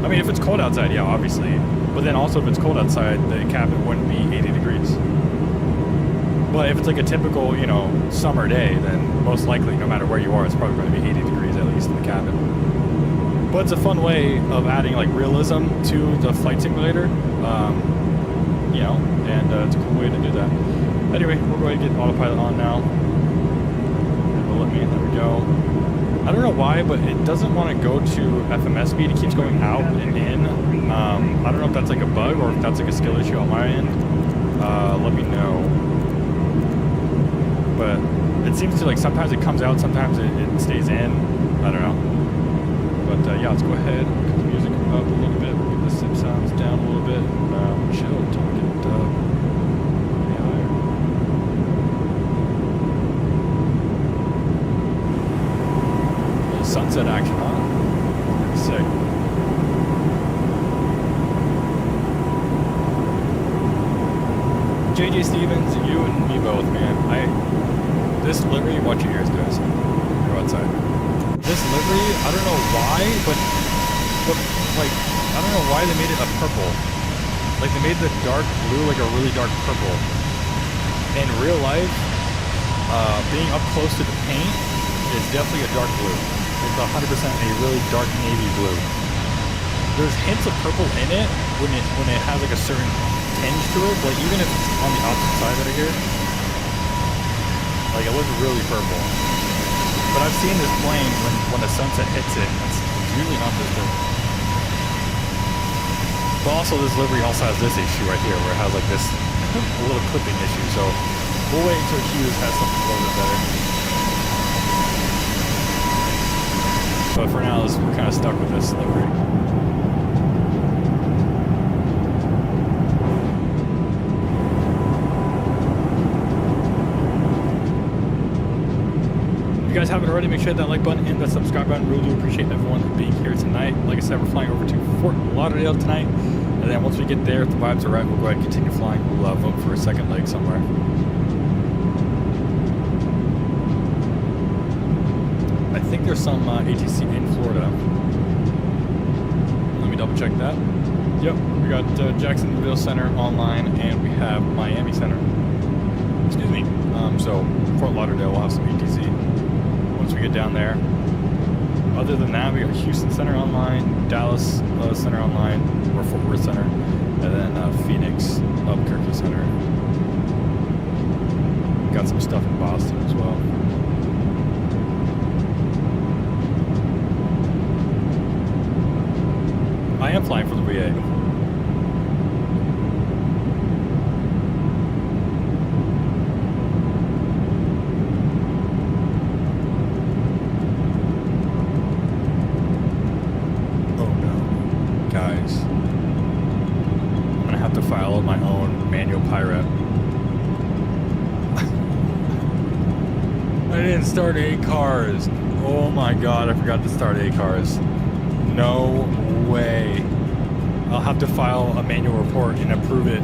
I mean, if it's cold outside, yeah, obviously. But then also if it's cold outside, the cabin wouldn't be 80 degrees. But if it's like a typical, you know, summer day, then most likely, no matter where you are, it's probably going to be 80 degrees at least in the cabin. But it's a fun way of adding like realism to the flight simulator, you know, and it's a cool way to do that. Anyway, we're going to get autopilot on now. It will let me, there we go. I don't know why, but it doesn't want to go to FMS speed. It keeps going out and in. I don't know if that's like a bug or if that's like a skill issue on my end. Let me know. But it seems to like sometimes it comes out, sometimes it stays in. I don't know. But yeah, let's go ahead, cut the music up a little bit, get the sim sounds down a little bit, and chill until we get way higher. A little sunset action, huh? Pretty sick. JJ Stevens, you and me both, man. This livery, watch your ears, guys. You're outside. This livery, I don't know why, but like, I don't know why they made it a purple. Like they made the dark blue like a really dark purple. In real life, being up close to the paint is definitely a dark blue. It's 100% a really dark navy blue. There's hints of purple in it when it has like a certain tinge to it, like even if it's on the opposite side right here, like it looks really purple. But I've seen this plane when the sunset hits it, it's usually not this purple. But also this livery also has this issue right here where it has like this a little clipping issue, so we'll wait until Hughes has something a little bit better. But for now, we're kind of stuck with this livery. If you guys haven't already, make sure to hit that like button and that subscribe button. Really do appreciate everyone being here tonight. Like I said, we're flying over to Fort Lauderdale tonight. And then once we get there, if the vibes are right, we'll go ahead and continue flying. We'll vote for a second leg somewhere. I think there's some ATC in Florida. Let me double check that. Yep, we got Jacksonville Center online and we have Miami Center. Excuse me. So Fort Lauderdale will have some ATC once we get down there. Other than that, we got Houston Center online, Dallas Center online, or Fort Worth Center, and then Phoenix, Albuquerque Center. Got some stuff in Boston as well. I am flying for the VA. Start A-cars. Oh my god, I forgot to start A-cars. No way. I'll have to file a manual report and approve it.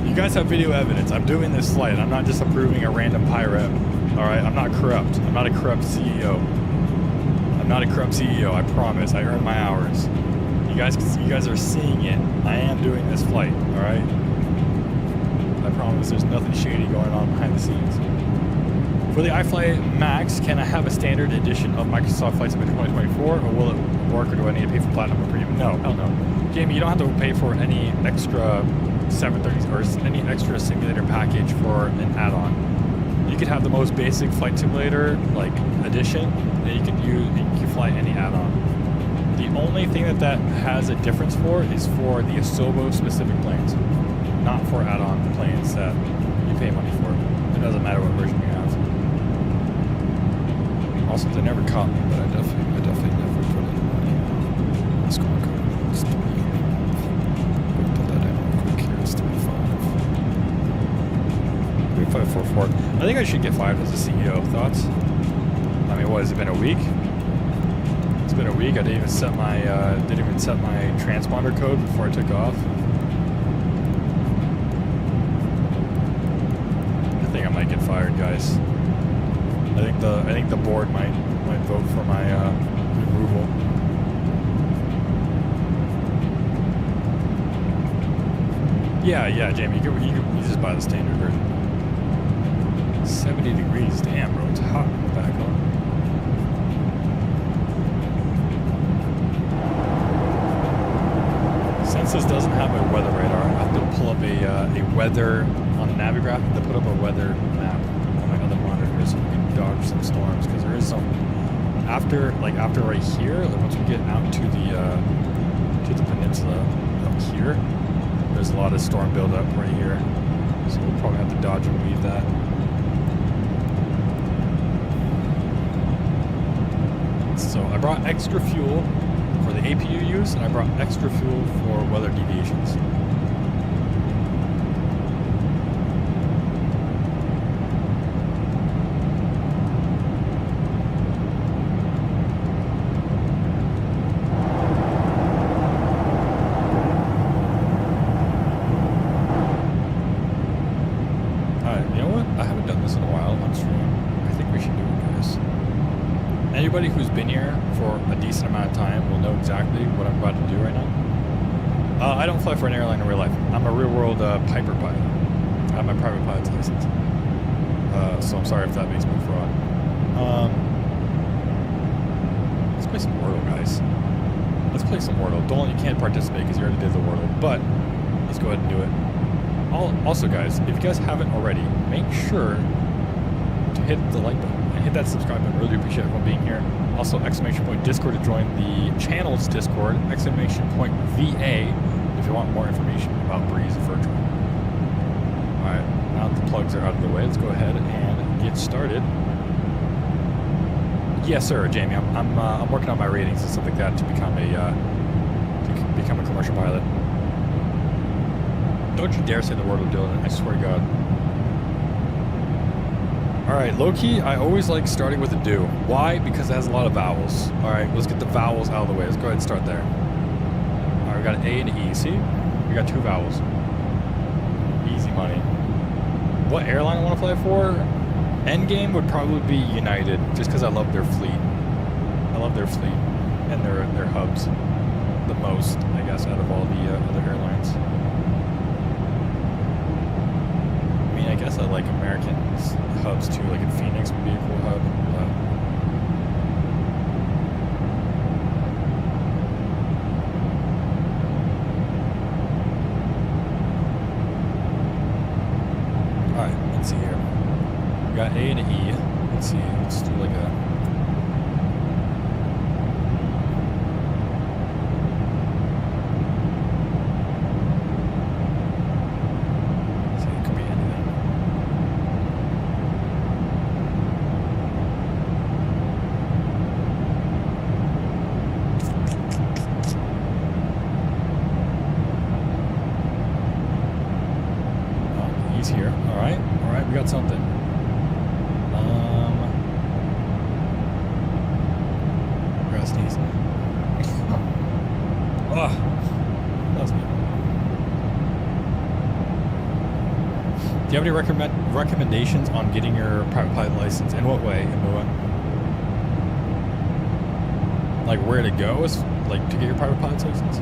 You guys have video evidence. I'm doing this flight. I'm not just approving a random pirate. Alright, I'm not corrupt. I'm not a corrupt CEO. I'm not a corrupt CEO, I promise. I earn my hours. You guys are seeing it. I am doing this flight, alright? I promise there's nothing shady going on behind the scenes. For the iFly Max, can I have a standard edition of Microsoft Flight Simulator 2024, or will it work, or do I need to pay for Platinum or Premium? No, hell no. Jamie, you don't have to pay for any extra 730s or any extra simulator package for an add-on. You could have the most basic Flight Simulator like edition that you can use. You can fly any add-on. The only thing that has a difference for is for the Asobo specific planes, not for add-on planes that you pay money for. It doesn't matter what version you have. Also, they never caught me, but I definitely never put it in my score code. It's 3. Put that in real quick here. It's 3544. I think I should get 5 as a CEO. Thoughts? I mean, what has it been, a week? It's been a week. I didn't even set my transponder code before I took off. I think I might get fired, guys. I think the board might vote for my removal. Yeah, Jamie, you just buy the standard version. 70 degrees, damn, bro, it's hot in the back, huh? Since this doesn't have a weather radar, I have to pull up a weather on the Navigraph. I have to put up a weather map on my other monitor so we can dodge some storms, because there is some after right here. Like once we get out to the peninsula up here, there's a lot of storm buildup right here, so we'll probably have to dodge and weave that. So I brought extra fuel for the APU use, and I brought extra fuel for weather deviations. Alright, you know what? I haven't done this in a while on stream. I think we should do it, guys. Anybody who's been here for a decent amount of time will know exactly what I'm about to do right now. I don't fly for an airline in real life. I'm a real-world Piper pilot. I have my private pilot's license. So I'm sorry if that makes me a fraud. Let's play some Wordle, guys. Let's play some Wordle. Dolan, you can't participate because you already did the Wordle, but let's go ahead and do it. Also, guys, if you guys haven't already, make sure to hit the like button. Hit that subscribe button. Really appreciate everyone being here. Also, ! Discord to join the channel's Discord. ! VA if you want more information about Breeze Virtual. Alright, now that the plugs are out of the way, let's go ahead and get started. Yes, sir, Jamie. I'm working on my ratings and stuff like that to become a commercial pilot. Don't you dare say the word of Dylan, I swear to God. Alright, low-key, I always like starting with a do. Why? Because it has a lot of vowels. Alright, let's get the vowels out of the way. Let's go ahead and start there. Alright, we got an A and an E. See? We got 2 vowels. Easy money. What airline I want to fly for? Endgame would probably be United, just because I love their fleet. I love their fleet and their hubs the most, I guess, out of all the other airlines. I guess I like American hubs too, like in Phoenix would be a cool hub. Alright, let's see here. We got A and an E. Let's see, let's do like a... here. Alright, we got something. I gotta sneeze. Ugh. That was me. Do you have any recommendations on getting your private pilot license? In what way? Like where to go is like to get your private pilot's license?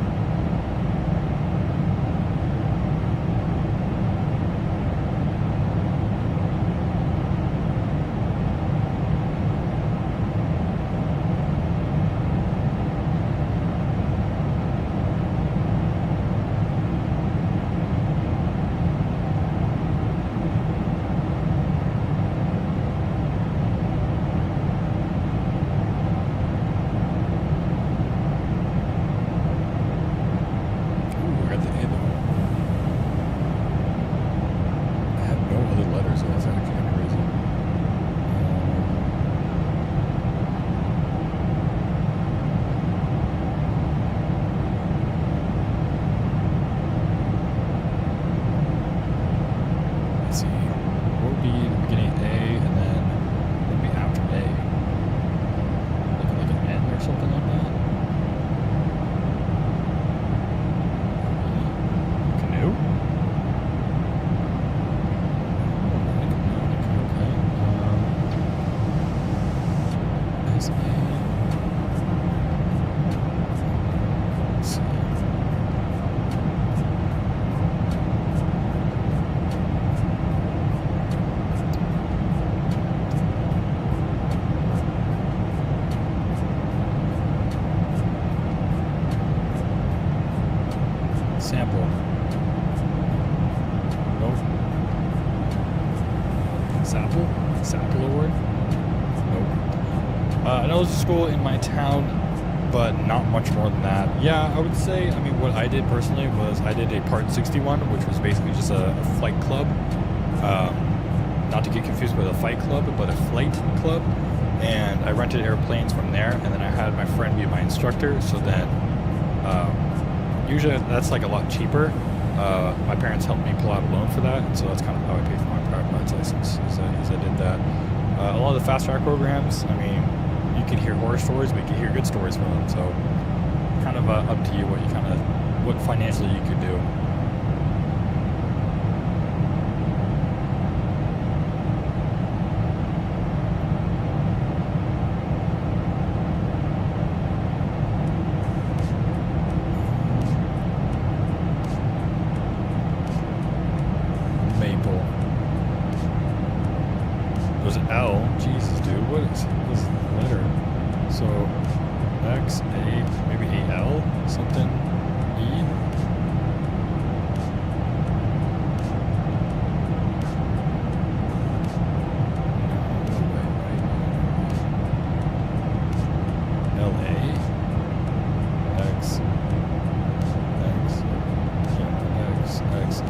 so that's actually kind of crazy. Let's see. What would be the beginning A and then what would be after A? Like an N or something like that? Canoe? Sample. Nope. Sample? Sample award? Nope. I know there's a school in my town, but not much more than that. Yeah, I would say, I mean, what I did personally was I did a Part 61, which was basically just a flight club. Not to get confused with a fight club, but a flight club. And I rented airplanes from there, and then I had my friend be my instructor, so then usually that's like a lot cheaper. My parents helped me pull out a loan for that, and so that's kind of how I paid for my private pilot's license, is I did that. A lot of the fast track programs, I mean, you can hear horror stories, but you can hear good stories from them, so kind of up to you what financially you could do. Maple. There's an L. Jesus, dude. What is this letter? So, X, A, maybe A, L, something, E. L, A, X, X, X, X, E.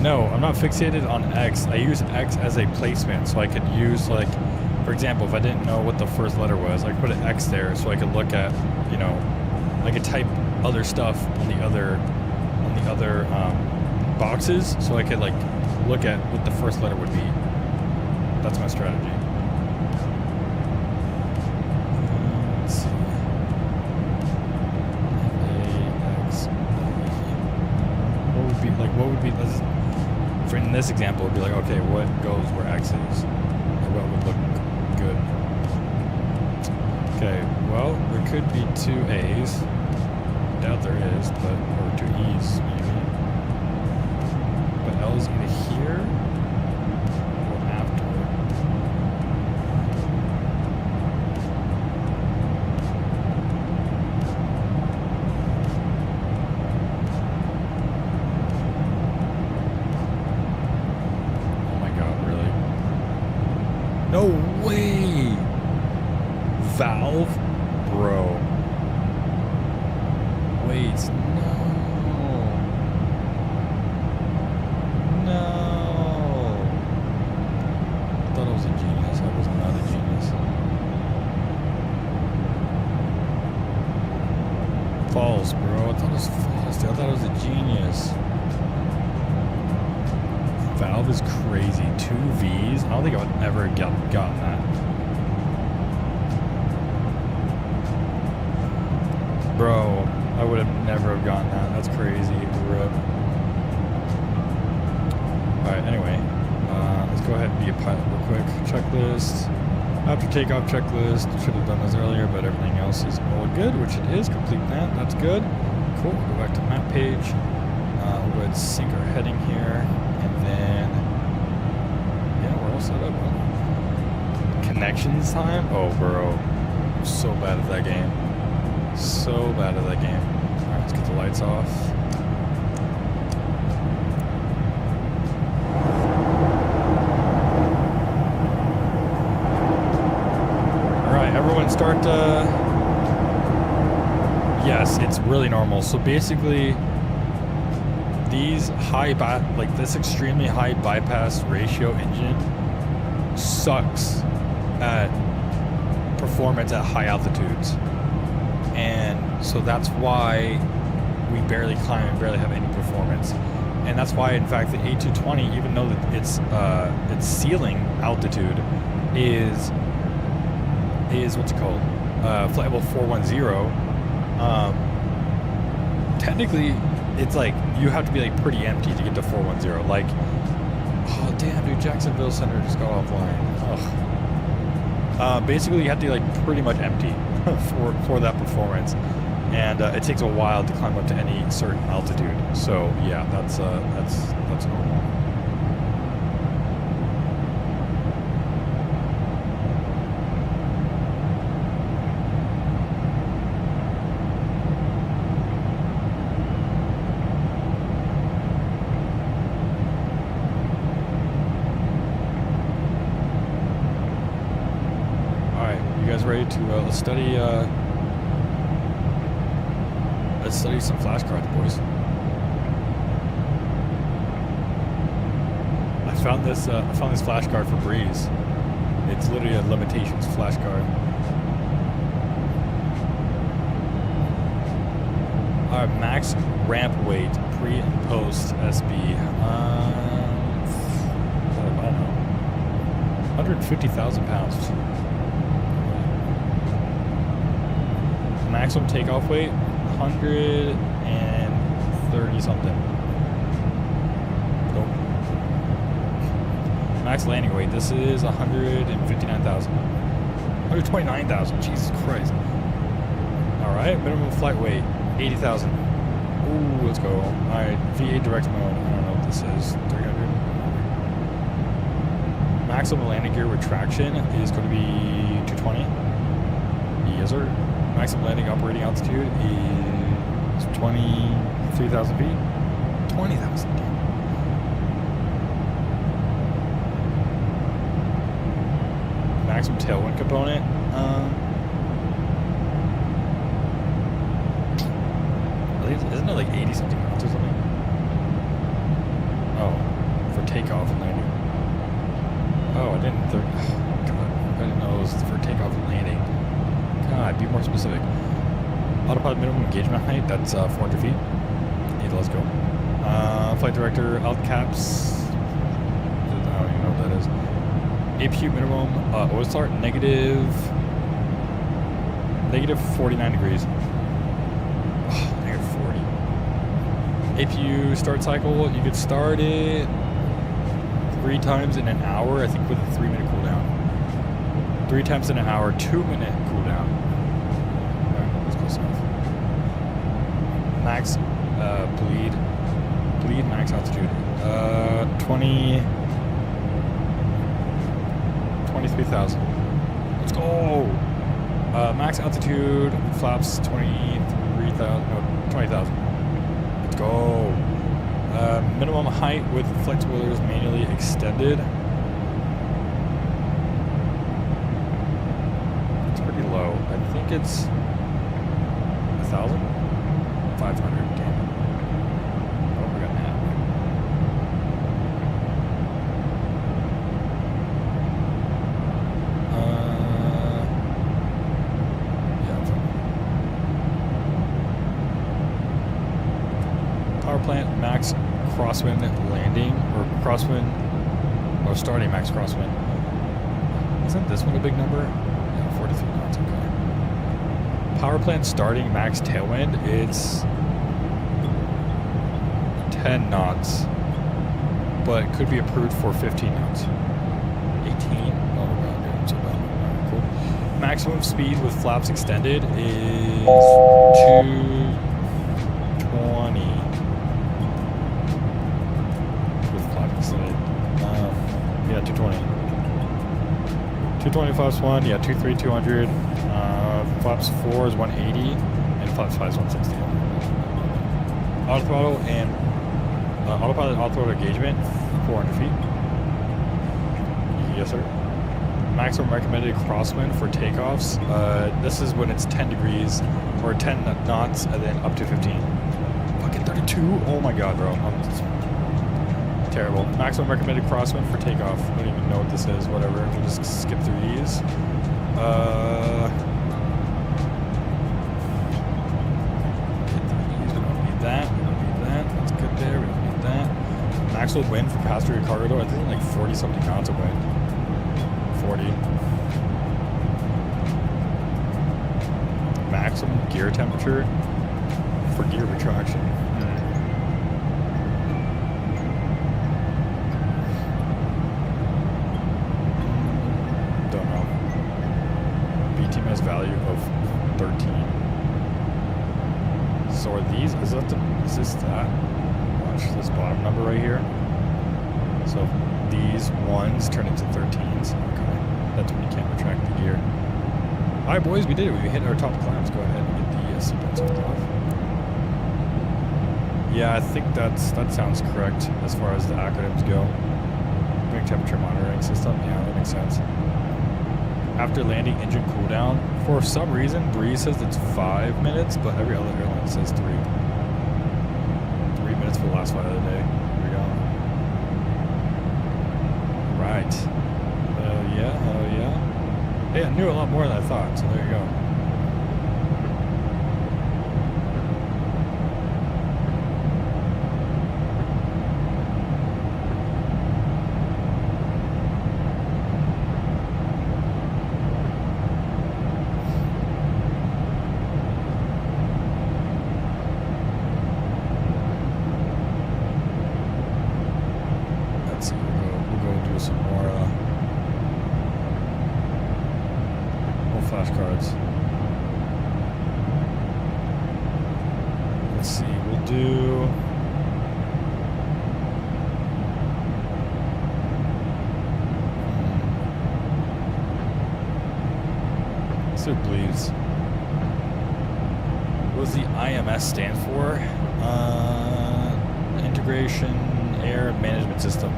No, I'm not fixated on X. I use X as a placement, so I could use, like, for example, if I didn't know what the first letter was, I could put an X there so I could look at, you know, I could type other stuff on the other boxes, so I could, like, look at what the first letter would be. That's my strategy. Let's see. A-X. What would be, for in this example, it would be like, okay, what goes where X is? Like, what would look good? Okay, well, there could be two A's. I doubt there is, but, or two E's, maybe. But L's either here or after. No way! Valve? Bro. Wait, no. No. I thought I was a genius. I was not a genius. False, bro. I thought it was false. Dude. I thought I was a genius. Valve is crazy. 2 V's? I don't think I would ever gotten that. Bro, I would have never have gotten that. That's crazy. Rip. Alright, anyway. Let's go ahead and be a pilot real quick. Checklist. After takeoff checklist. Should have done this earlier, but everything else is all good, which it is. Complete that. That's good. Cool. We'll go back to map page. We'll go ahead and sync our heading here. And then, yeah, we're all set up. Connections time? Oh, bro. I'm so bad at that game. so bad at that game. Alright, let's get the lights off. Alright, everyone start, yes, it's really normal. So basically, these this extremely high bypass ratio engine sucks at performance at high altitudes. And so that's why we barely climb and barely have any performance. And that's why, in fact, the A220, even though that its ceiling altitude is what's it called? Flight level 410. Technically, it's like you have to be like pretty empty to get to 410. Like, oh damn, dude, Jacksonville Center just got offline. Ugh. Basically, you have to be like pretty much empty for that performance, and it takes a while to climb up to any certain altitude. So yeah, that's normal. Ready to let's study some flashcards, boys. I found this flashcard for Breeze. It's literally a limitations flashcard. Alright, max ramp weight pre and post SB. I don't know. 150,000 pounds. Maximum takeoff weight, 130 something. Nope. Max landing weight, this is 159,000. 129,000, Jesus Christ. Alright, minimum flight weight, 80,000. Ooh, let's go. Alright, V8 direct mode, I don't know what this is, 300. Maximum landing gear with traction is going to be 220. Yes, sir. Maximum landing operating altitude is 23,000 feet. 20,000. Maximum tailwind component. Isn't it like 80 something knots or something? Oh, for takeoff and landing. Oh, I didn't. God, I didn't know it was for takeoff and landing. God, be more specific. Autopilot minimum engagement height, that's 400 feet. Yeah, let's go. Flight director, alt caps. I don't even know what that is. APU minimum, OSR, negative 49 degrees. Oh, negative 40. APU start cycle, you could start it 3 times in an hour, I think with a 3-minute cooldown. 3 times in an hour, 2-minute cooldown. Alright, let's go south. Max bleed max altitude. 23,000. Let's go! Max altitude, flaps 20,000. Let's go! Minimum height with flight spoilers manually extended. Low. I think it's 1,000? 500. Damn it. Oh, we got that. Yeah. Power plant max crosswind landing or crosswind or starting max crosswind. Isn't this one a big number? 43 knots, okay. Power plant starting max tailwind, it's 10 knots, but it could be approved for 15 knots. 18? Oh god, dude, so bad. Alright, cool. Maximum speed with flaps extended is 220. With flaps extended. Yeah, 220. 220 flaps 1, yeah, 200. Flaps 4 is 180, and 5.5 160. Auto throttle and autopilot auto throttle engagement, 400 feet. Yes, sir. Maximum recommended crosswind for takeoffs. This is when it's 10 degrees or 10 knots and then up to 15. Fucking 32? Oh my god, bro. Terrible. Maximum recommended crosswind for takeoff. I don't even know what this is. Whatever. We'll just skip through these. We don't need that. We don't need that. That's good there. We don't need that. Maximum wind for passenger cargo though. I think like 40 something knots of wind. 40. Maximum gear temperature for gear retraction. Don't know. VTMS value of 13. So are these, is this that? Watch this bottom number right here. So these ones turn into 13s. Okay. That's when you can't retract the gear. Alright boys, we did it. We hit our top climb. Let's go ahead and get the seatbelts off. Yeah, I think that sounds correct as far as the acronyms go. Wing temperature monitoring system. Yeah, that makes sense. After landing, engine cooldown. For some reason, Breeze says it's 5 minutes, but every other airline says 3. 3 minutes for the last flight of the day. Here we go. Right. Yeah, yeah. Hey, I knew a lot more than I thought, so there you go. Let's see, we'll go do some more flashcards. Let's see, we'll do let's do bleeds. What does the IMS stand for? Integration Air Management System.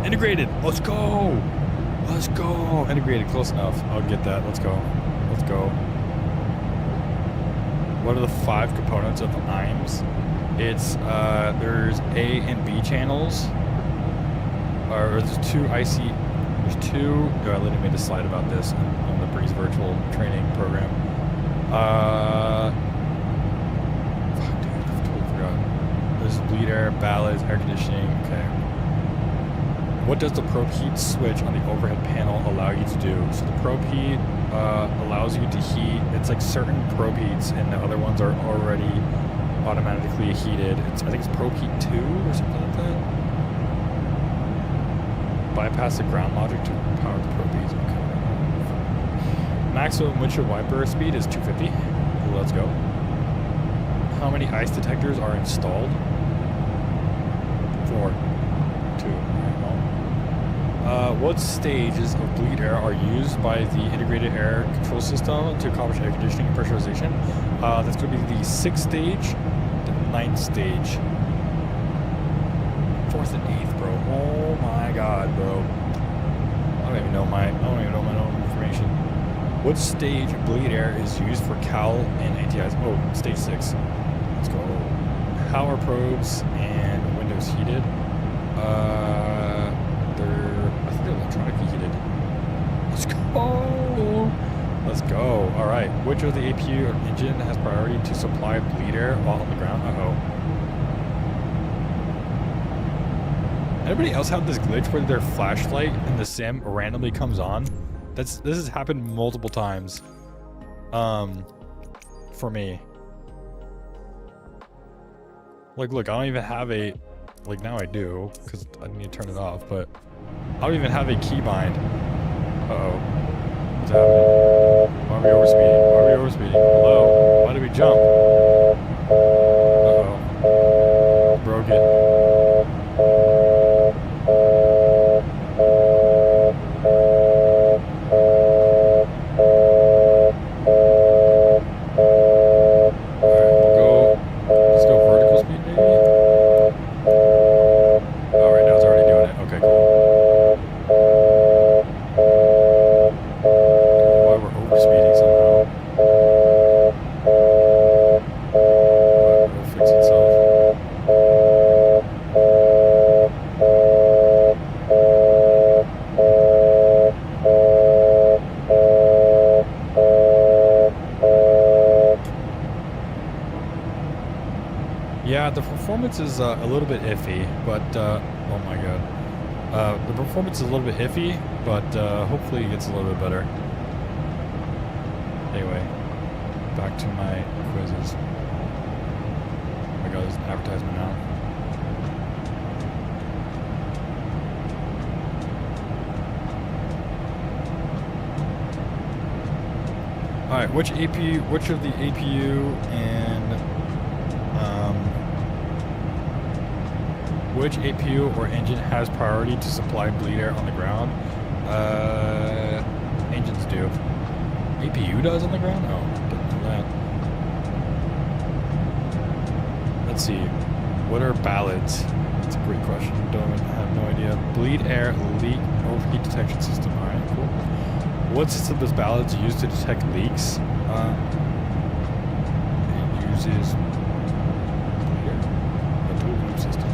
Integrated! Let's go! Let's go! Integrated, close enough. I'll get that. Let's go. Let's go. What are the 5 components of IMS? It's, there's A and B channels. Or there's 2 IC. There's 2. I literally made a slide about this on the Breeze virtual training program. Fuck, dude. I totally forgot. There's bleed air, ballads, air conditioning. Okay. What does the probe heat switch on the overhead panel allow you to do? So the probe heat allows you to heat, it's like certain probe heats and the other ones are already automatically heated. I think it's probe heat 2 or something like that. Bypass the ground logic to power the probe heats. Okay. Maximum windshield wiper speed is 250. Let's go. How many ice detectors are installed? 4. 2. What stages of bleed air are used by the integrated air control system to accomplish air conditioning and pressurization? That's going to be the 6th stage, the 9th stage, 4th and 8th, bro. Oh my god, bro. I don't even know my own information. What stage of bleed air is used for CAL and ATIs? Oh, stage 6. Let's go. How are probes and windows heated? They're electronically heated. Let's go. Let's go. All right. Which of the APU or engine has priority to supply bleed air while on the ground? Uh-oh. Anybody else have this glitch where their flashlight in the sim randomly comes on? This has happened multiple times. For me. Like, look, I don't even have a... Like, now I do, because I need to turn it off, but... I don't even have a keybind. Uh-oh. What's happening? Why are we overspeeding? Why are we overspeeding? Hello? Why did we jump? Uh-oh. Broke it. Yeah, the performance is a little bit iffy, but oh my god. The performance is a little bit iffy, but hopefully it gets a little bit better. Anyway, back to my quizzes. Oh my god, there's an advertisement now. Alright, which of the APU and which APU or engine has priority to supply bleed air on the ground? Engines do. APU does on the ground? Oh, didn't know that. Let's see. What are ballads? That's a great question. I have no idea. Bleed air leak overheat detection system. Alright, cool. What system does ballads use to detect leaks? It uses a dual loop system.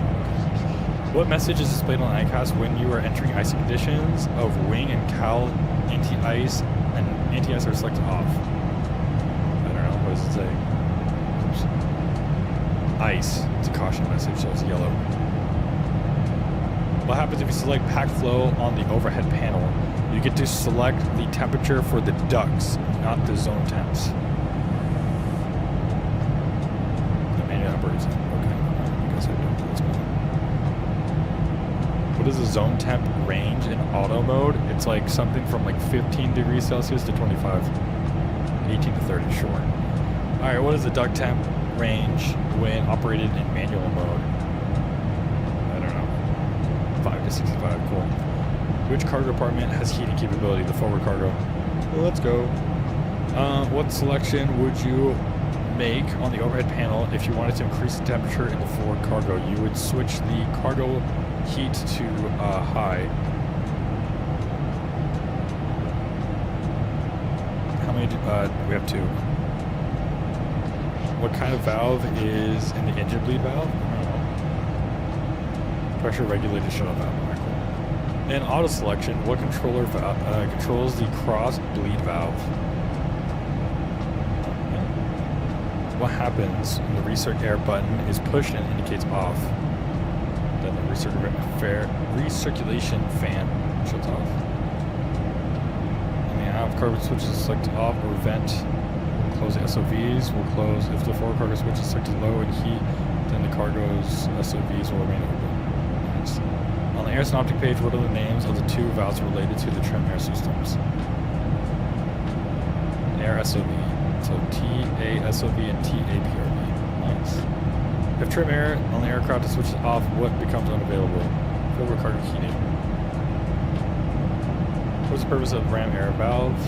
What message is displayed on ICAST when you are entering icing conditions of wing and cowl anti-ice and anti-ice are selected off? I don't know. What does it say? Oops. Ice. It's a caution message, so it's yellow. What happens if you select pack flow on the overhead panel? You get to select the temperature for the ducts, not the zone temps. The manual operates. Okay. I guess I don't know what's going on. What is the zone temp range in auto mode? It's like something from like 15 degrees Celsius to 25. 18 to 30, sure. Alright, what is the duct temp range when operated in manual mode? I don't know. 5 to 65, cool. Which cargo compartment has heating capability? The forward cargo. Well, let's go. What selection would you make on the overhead panel if you wanted to increase the temperature in the forward cargo? You would switch the cargo heat to high. How many we have 2. What kind of valve is in the engine bleed valve? I don't know. Pressure regulated shutoff valve. All right, cool. In auto selection, what controller controls the cross bleed valve? What happens when the recirc air button is pushed and indicates off? Then the recirculation fan shuts off. And the aft cargo switches selected off or vent. We'll close the SOVs. We'll close if the forward cargo switch is selected low and heat. Then the cargo's SOVs will remain open. Nice. On the air synoptic page, what are the names of the 2 valves related to the trim air systems? Air SOV. So TA SOV and TA PRV. Nice. If trim air on the aircraft is switched off, what becomes unavailable? Forward cargo heating. What's the purpose of ram air valve?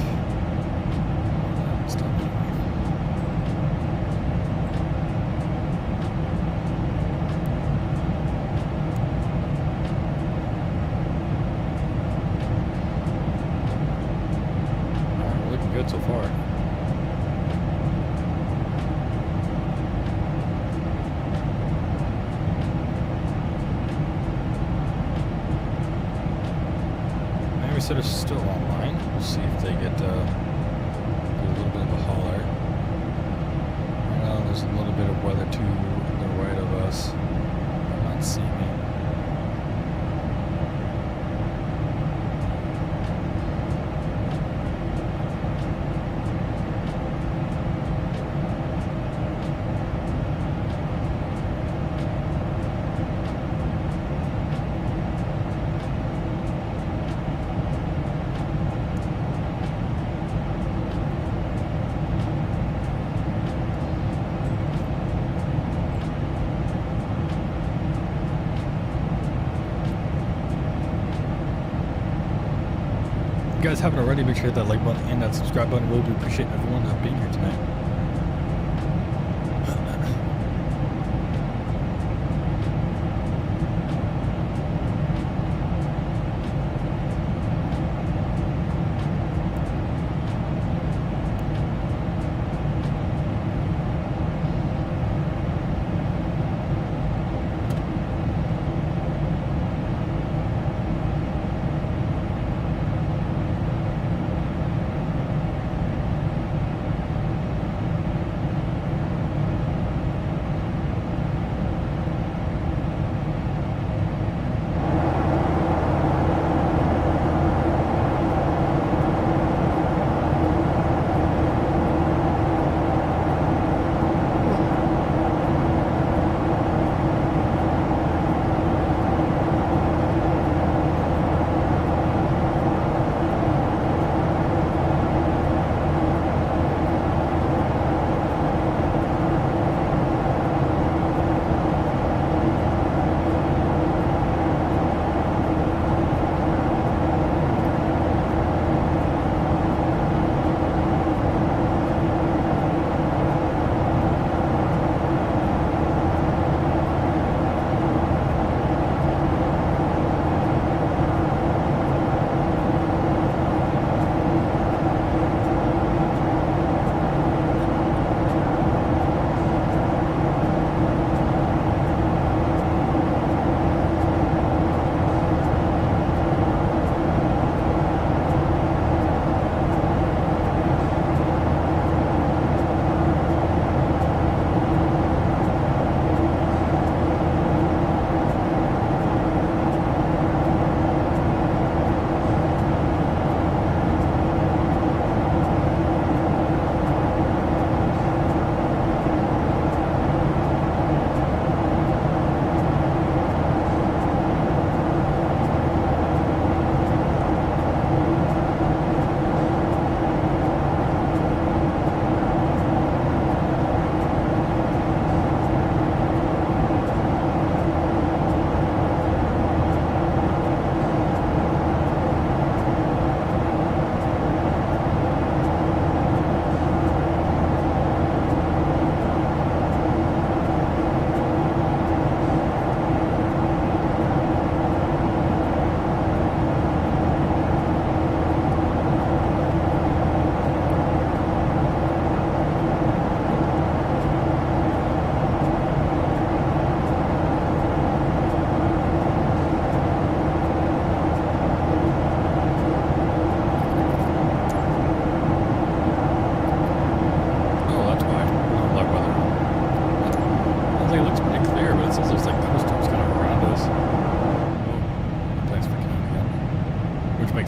Stop it. Alright, we're looking good so far. That are still online. We'll see if they get a little bit of a holler. Right now, there's a little bit of weather to the right of us. I'm not seeing it. If you guys haven't already, make sure to hit that like button and that subscribe button. Really do appreciate everyone being here tonight.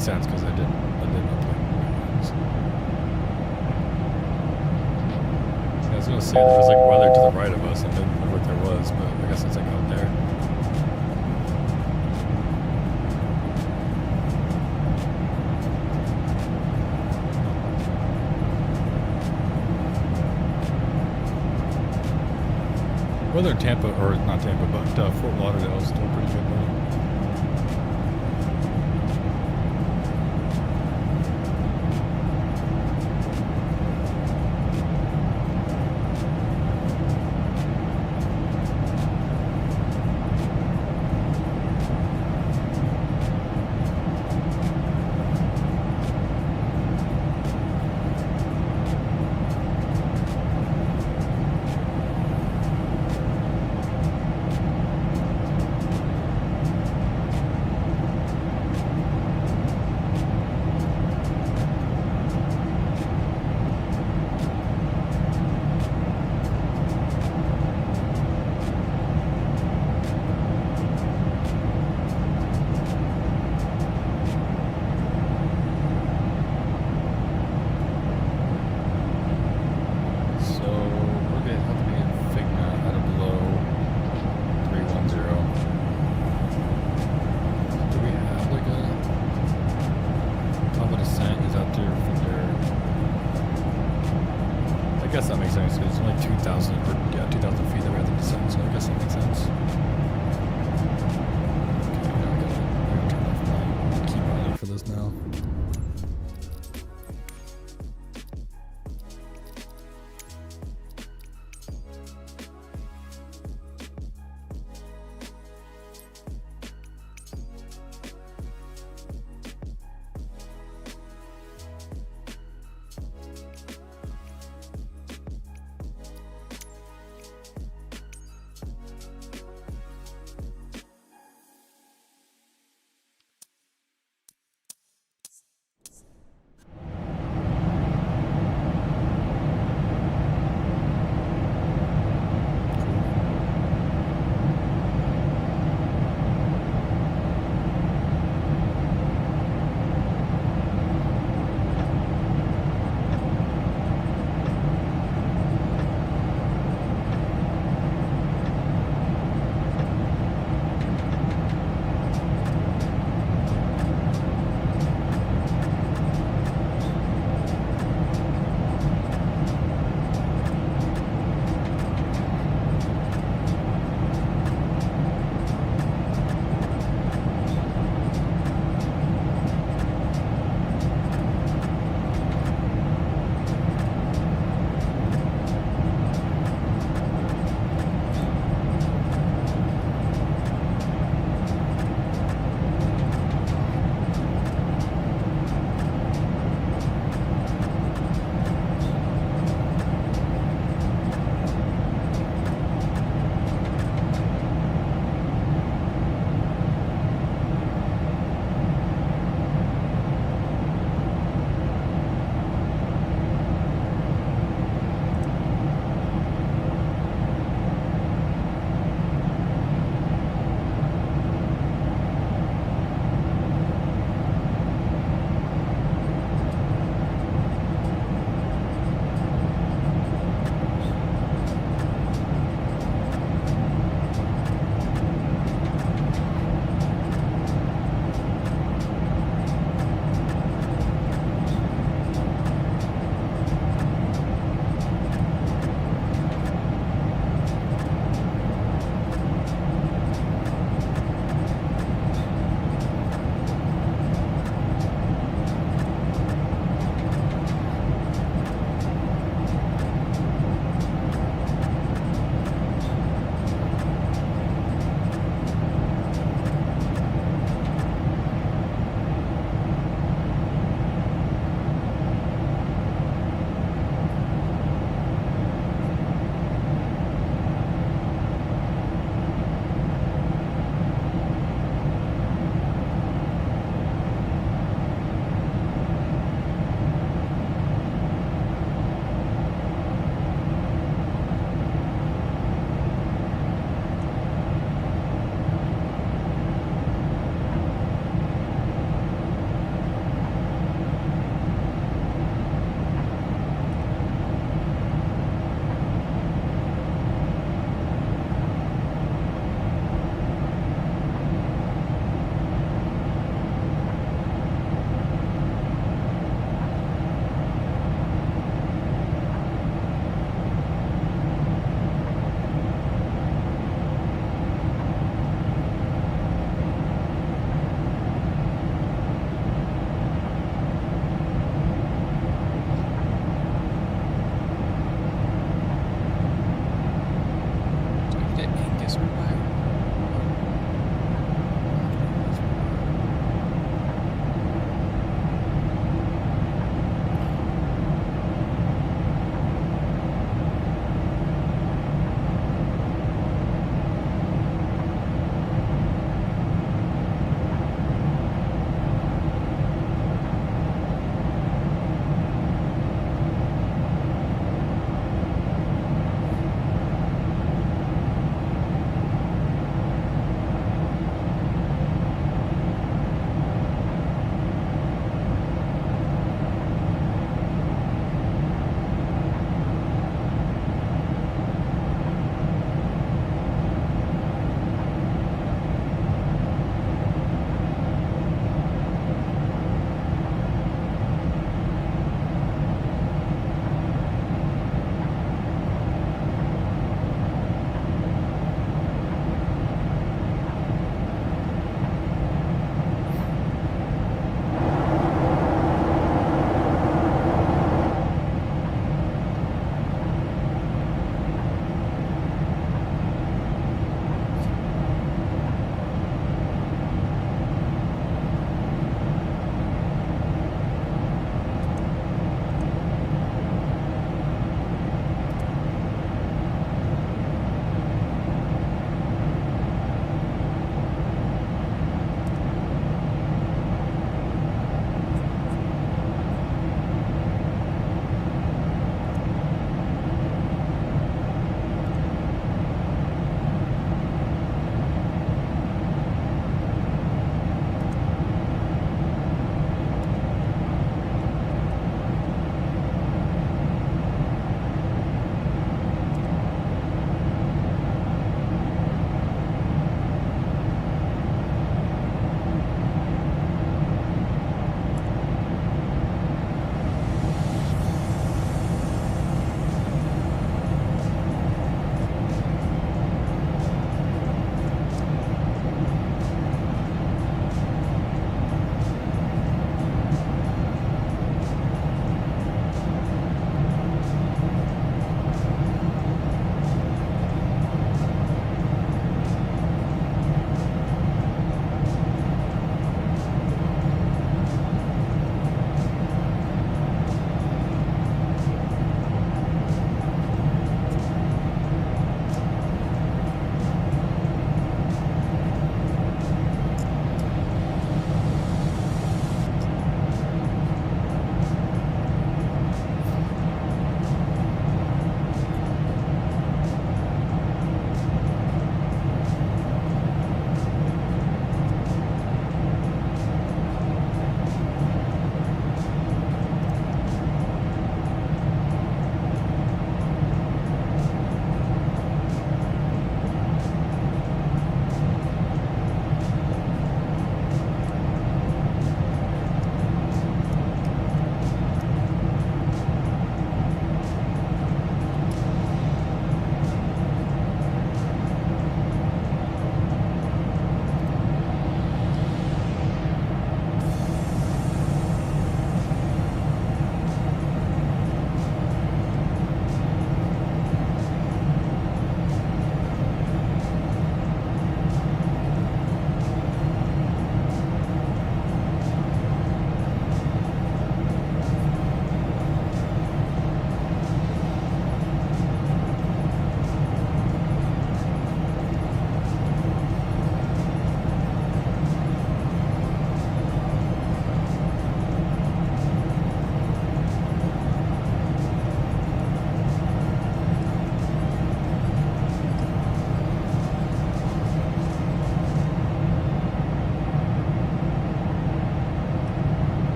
makes sense because I didn't update. I was gonna say there was like weather to the right of us and didn't know what there was, but I guess it's like out there. Weather in Tampa, or not Tampa, but Fort Lauderdale is still pretty good though.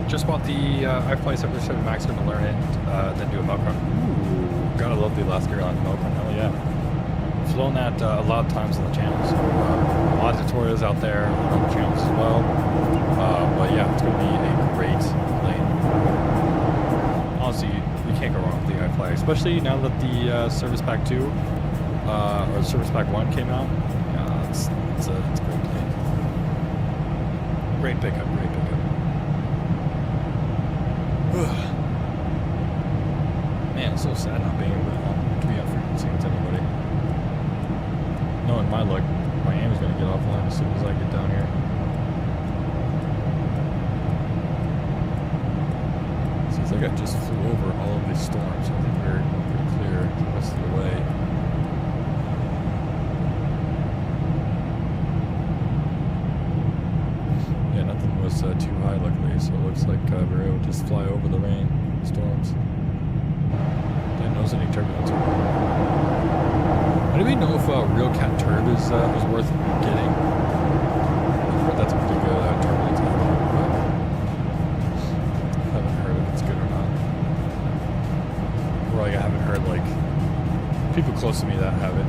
just bought the iFly 737 Max, going to learn it, then do a milk run. Ooh, gotta love the Alaska Airlines milk run. Hell yeah. Flown that a lot of times on the channel, so a lot of tutorials out there on the channels as well. But yeah, it's going to be a great plane. Honestly, you can't go wrong with the iFly, especially now that the Service Pack 2 or Service Pack 1 came out. It's a great plane. Great pickup, great pickup. Man, it's so sad not being able to be on frequency with anybody. Knowing my luck, Miami's going to get offline as soon as I get down here. Seems like I just flew over all of these storms. I think they're pretty clear the rest of the way. Yeah, nothing was too high luckily, so it looks like we were able to just fly over the rain, storms. Didn't notice any turbulence. Anybody know if Real Cat Turb is worth getting? I've heard that's a pretty good turbulence add-on, but I haven't heard if it's good or not. Or like I haven't heard like people close to me that have it.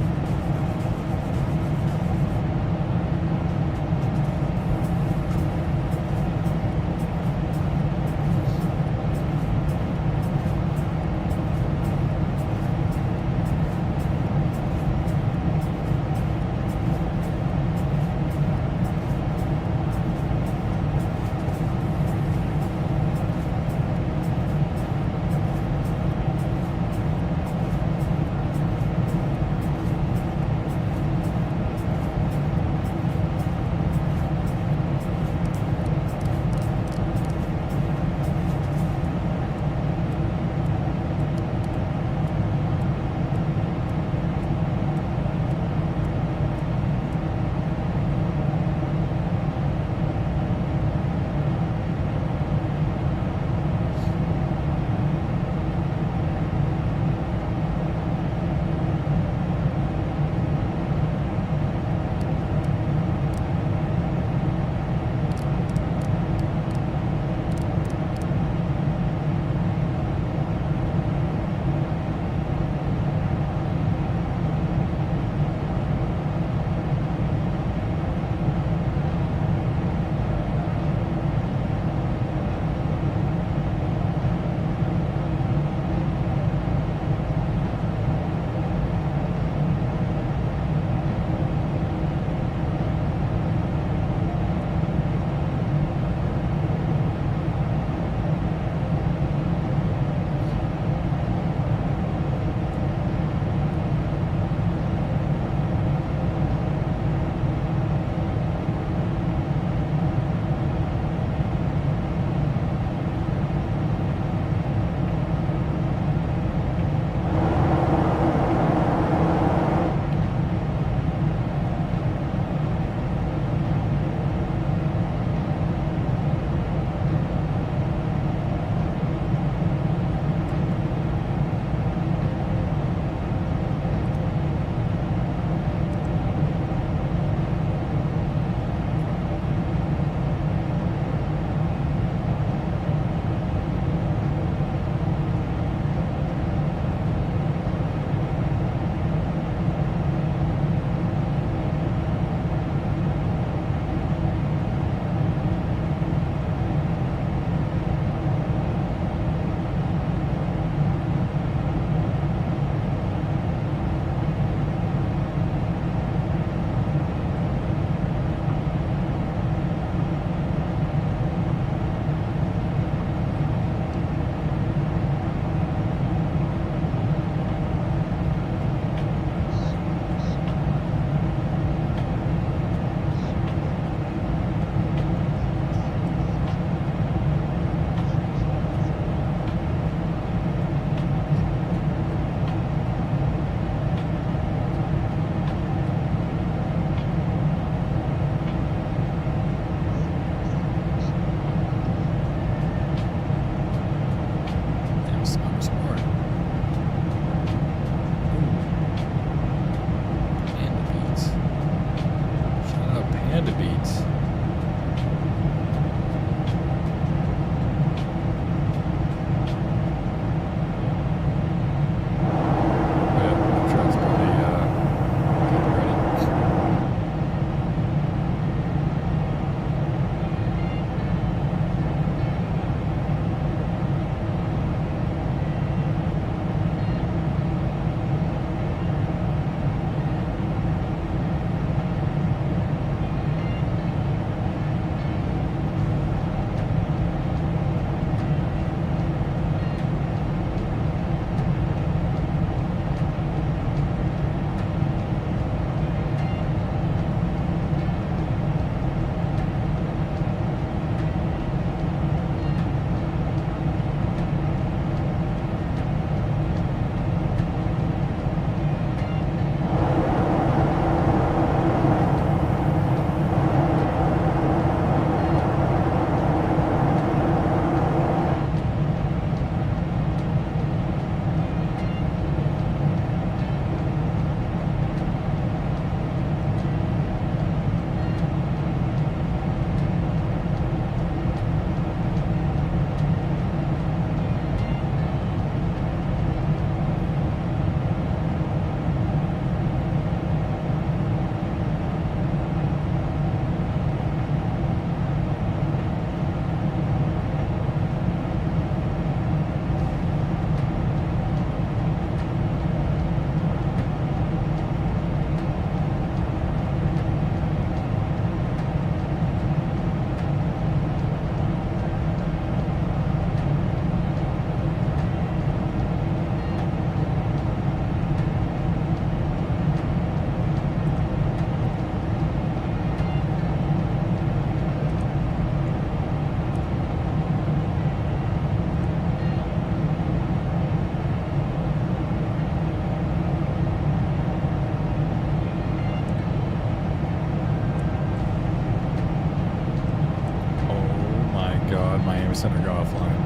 Miami Center go offline.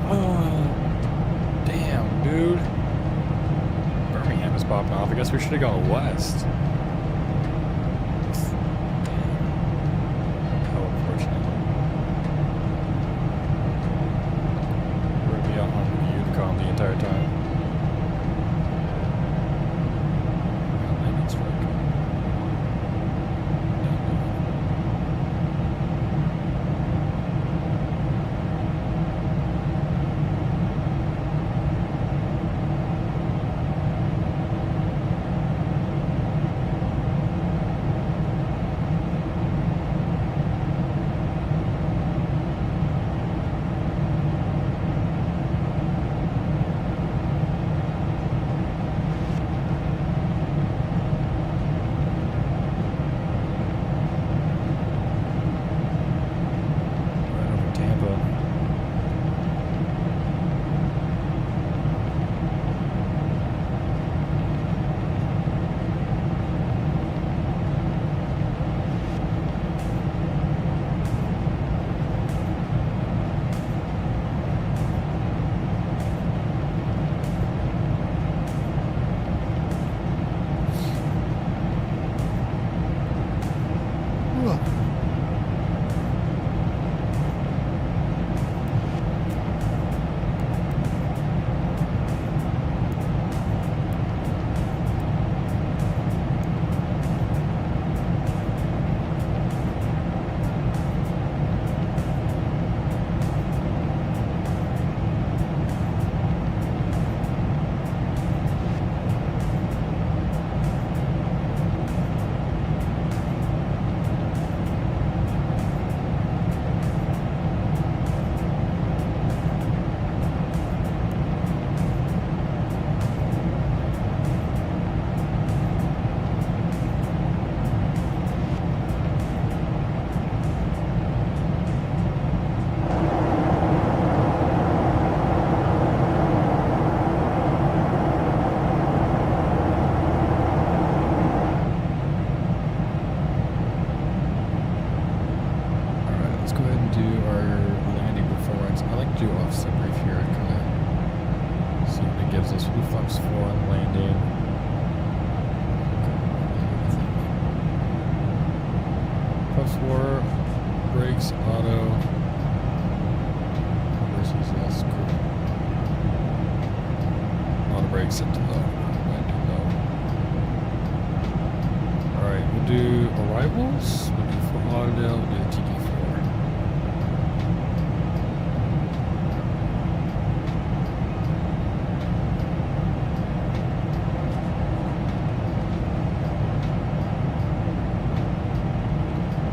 Oh, damn, dude. Birmingham is popping off. I guess we should have gone west. How unfortunate. We're going to be out on the Yukon the entire time. Lightning strike.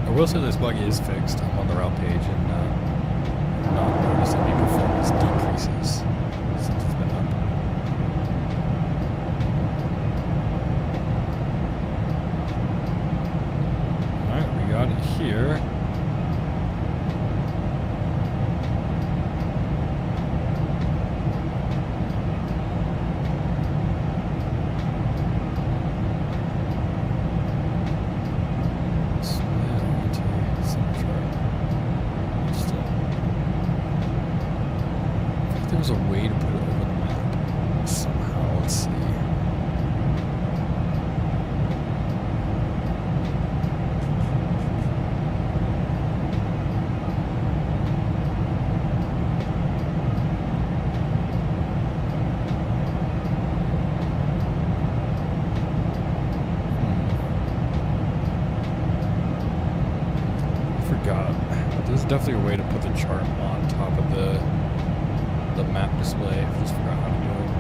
I will say this bug is fixed. I'm on the route page and I'm not noticing any performance decreases since it's been up. Alright, we got it here. There's a way to put it over the map somehow. Let's see. I forgot. There's definitely a way to put the chart on top of the map display. I just forgot how to do it.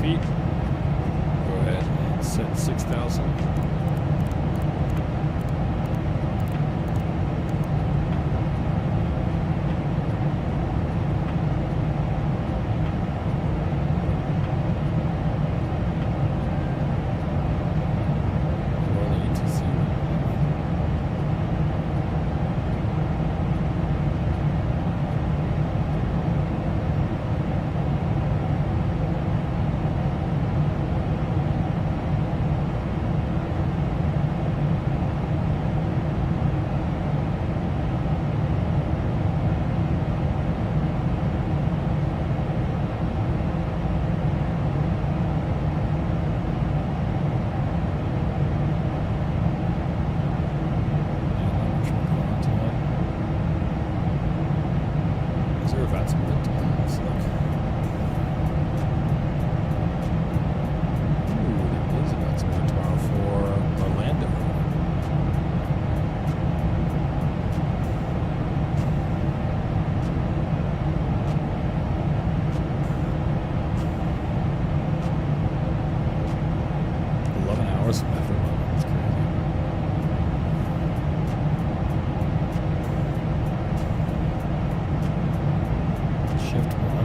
feet. Go ahead and set 6,000.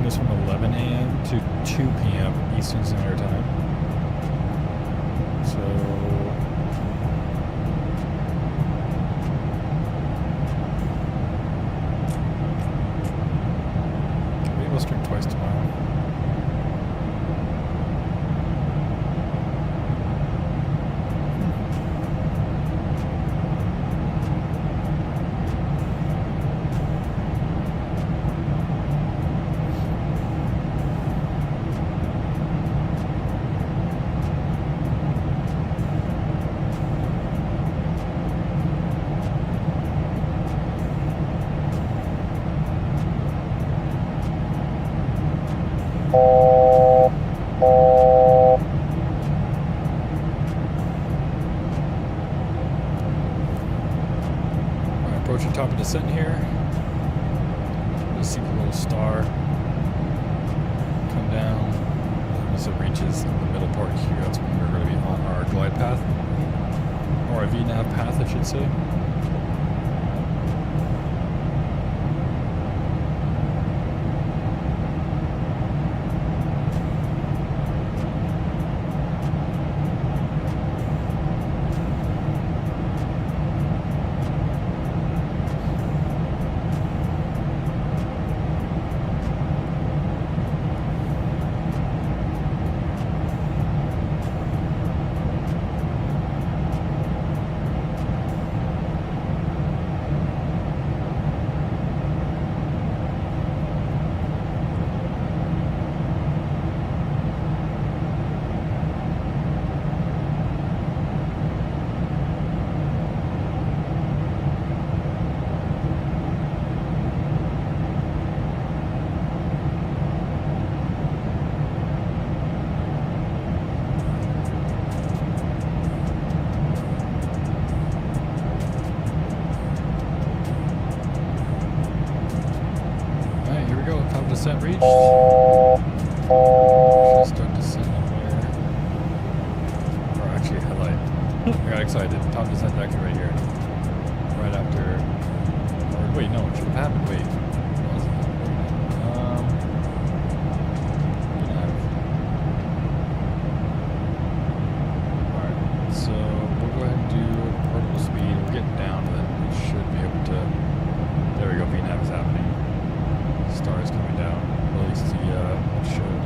From 11 a.m. to 2 p.m. Eastern Standard Time. So maybe we'll stream twice tomorrow. Approaching top of descent here. Just see the little star come down as it reaches the middle part here. That's when we're going to be on our glide path, or a VNAV path, I should say. Descent reached. Should start descending here. Or actually, highlight. I got excited. Top descent actually right here. Right after. Or wait, no, it should have happened. Wait. What was it? Alright, so we'll go ahead and do vertical speed. We're getting down, and then we should be able to. There we go, VNAV is happening. Stars coming down, at least it should.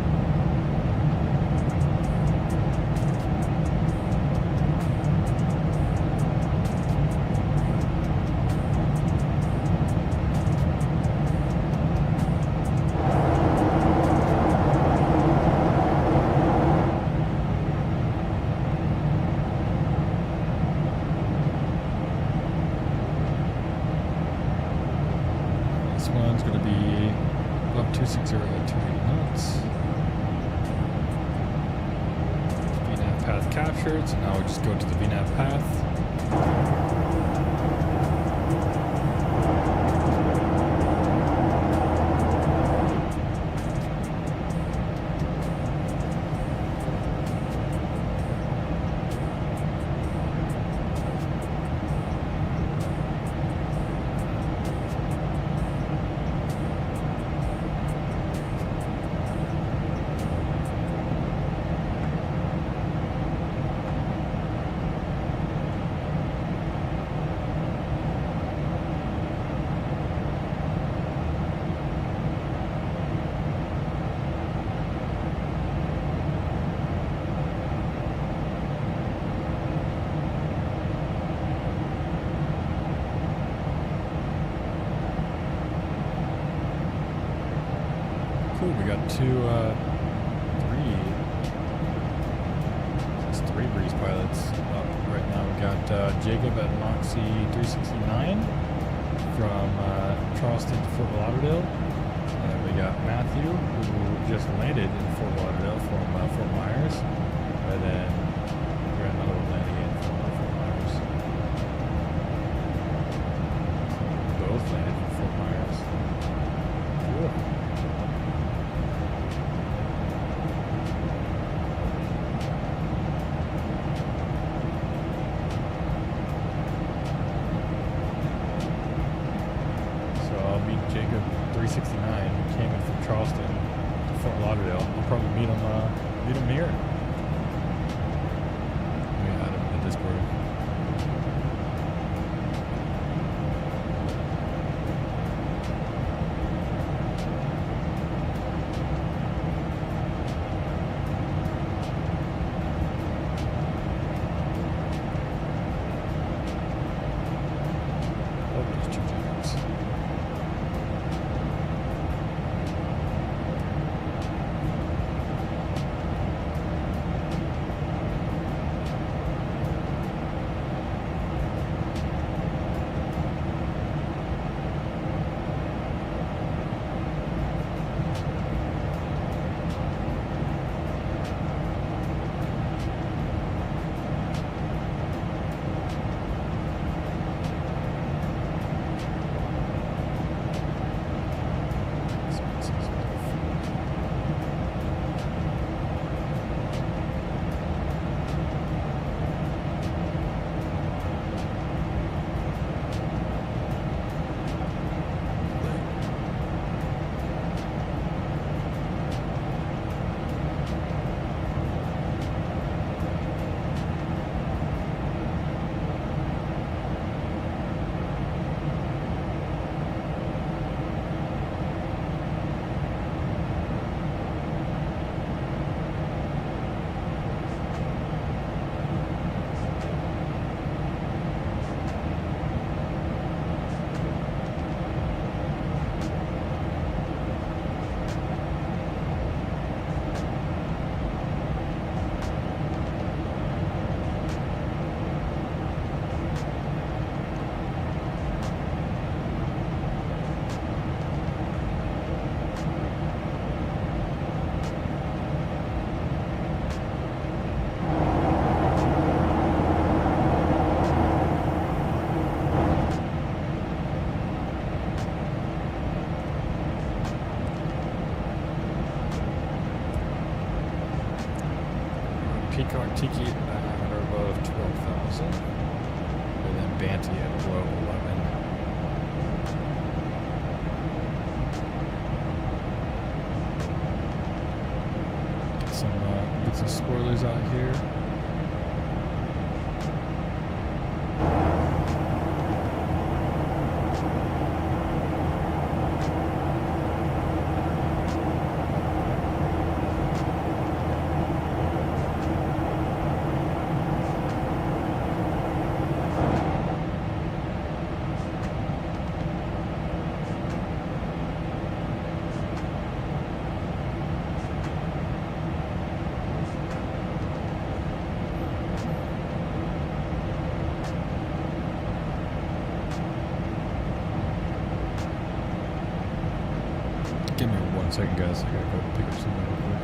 This one's going to be up 260 at 280 knots. VNAV path captured, so now we just go to the VNAV path. cool. We got three Breeze pilots up right now. We got Jacob at Moxie 369 from Charleston to Fort Lauderdale. And we got Matthew, who just landed in Fort Lauderdale from Fort Myers. And then we got another one landing in from Fort Myers. Both landed in Fort Myers. Cool. Jacob 369 came in from Charleston to Fort Lauderdale. I'll probably meet him here. Let me add him in the Discord. Oh, there's two Jacobs. Peacock Tiki at above 12,000. And then Banty at below 11. Get some spoilers out here. Give me 1 second, guys. I gotta go pick up something real quick.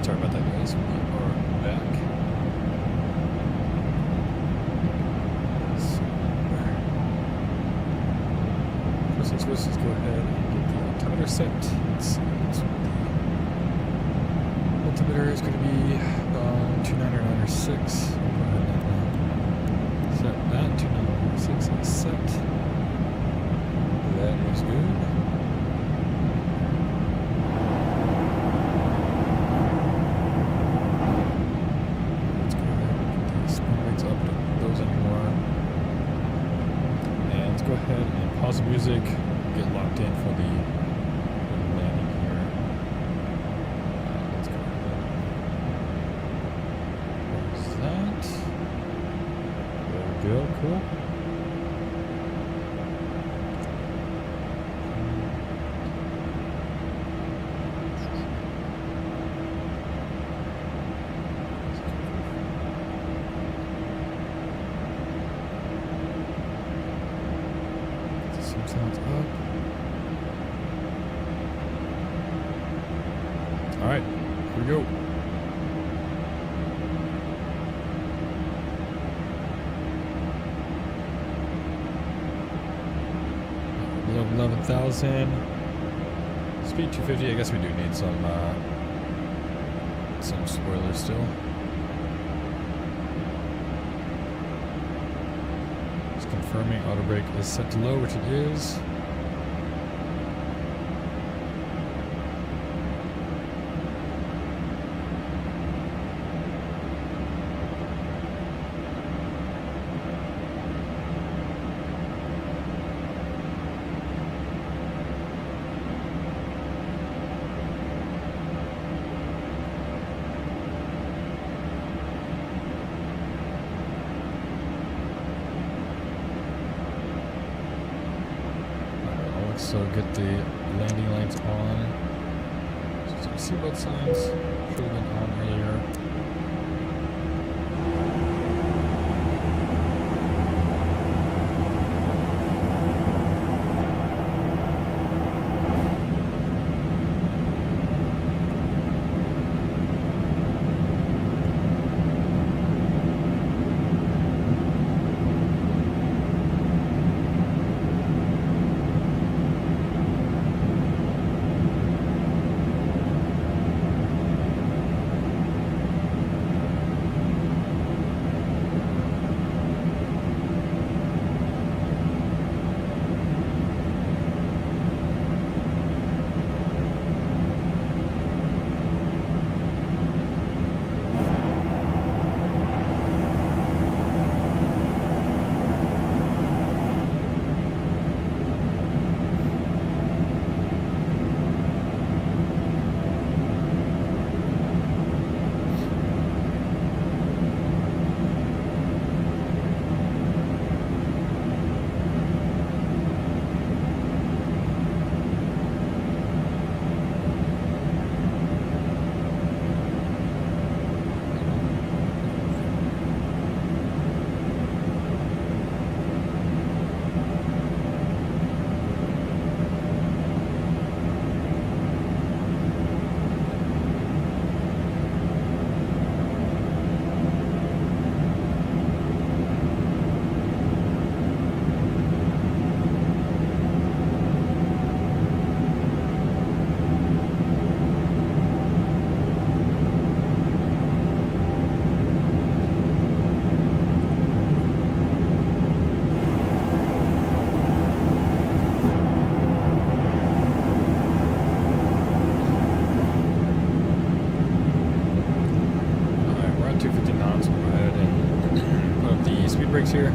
Alright, sorry about that, guys. We are back. First things first, let's go ahead and get the altimeter set. Let's see, the altimeter is going to be 29906. We'll go ahead and set that. 29906 is set. That is good. Let's go ahead and get the speed brakes up. Don't need those anymore. And let's go ahead and pause the music. Get locked in for the landing here. Let's go ahead. Close that. There we go. Cool. Sounds up. Alright, here we go. Below 11,000. Speed 250. I guess we do need some spoilers still. Confirming auto brake is set to low, which it is. So get the landing lights on. Some seatbelt signs should have been on earlier. brakes here.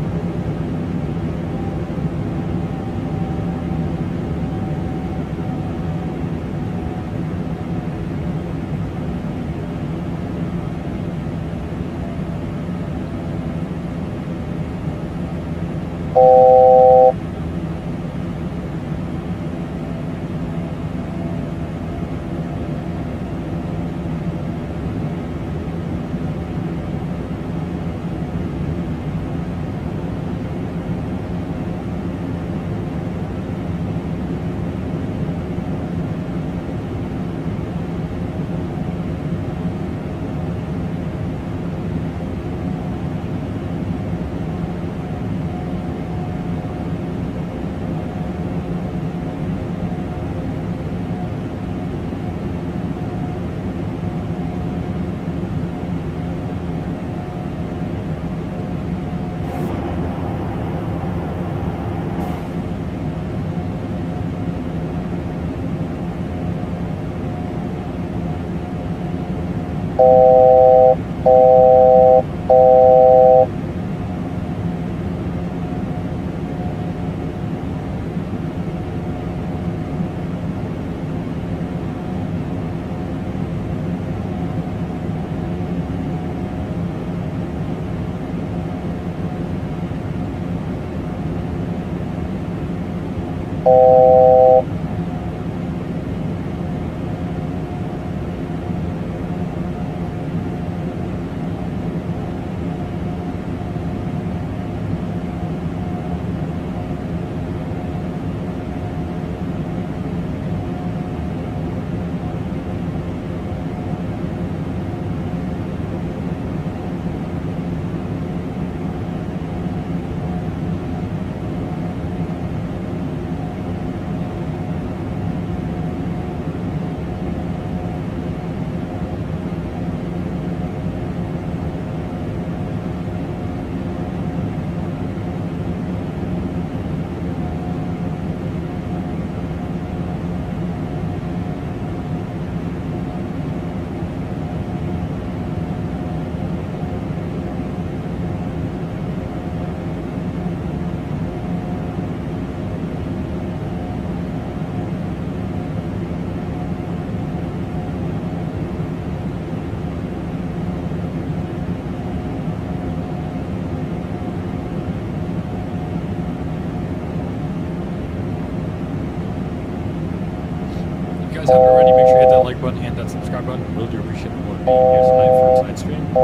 If you guys haven't already, make sure you hit that like button and that subscribe button. Really do appreciate it more being here tonight for tonight's stream. We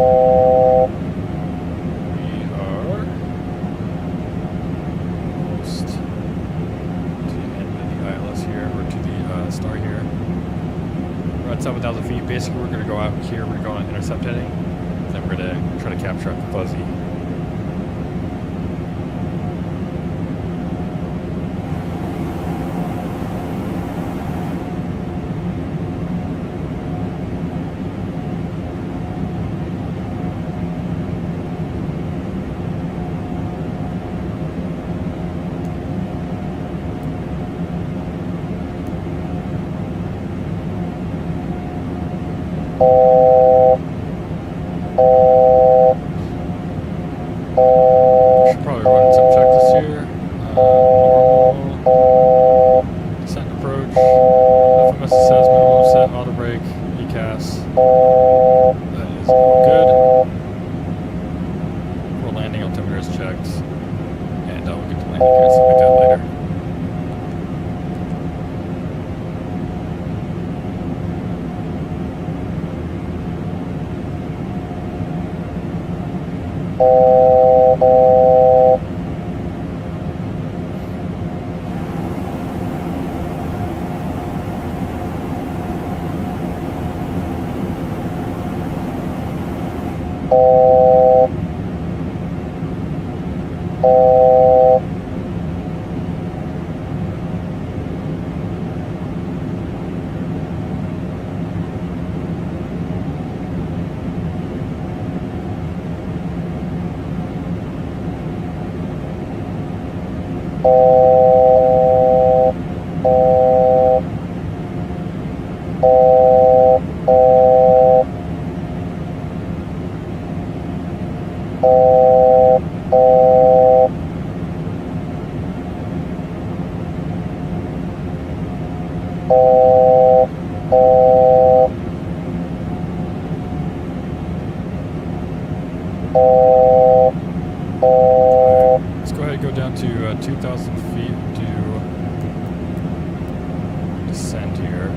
are almost to the end of the ILS here, or to the star here. We're at 7,000 feet. Basically, we're going to go out here. We're going to go on intercept heading. Then we're going to try to capture up the fuzzy. Let's go ahead and go down to 2,000 feet to descend here.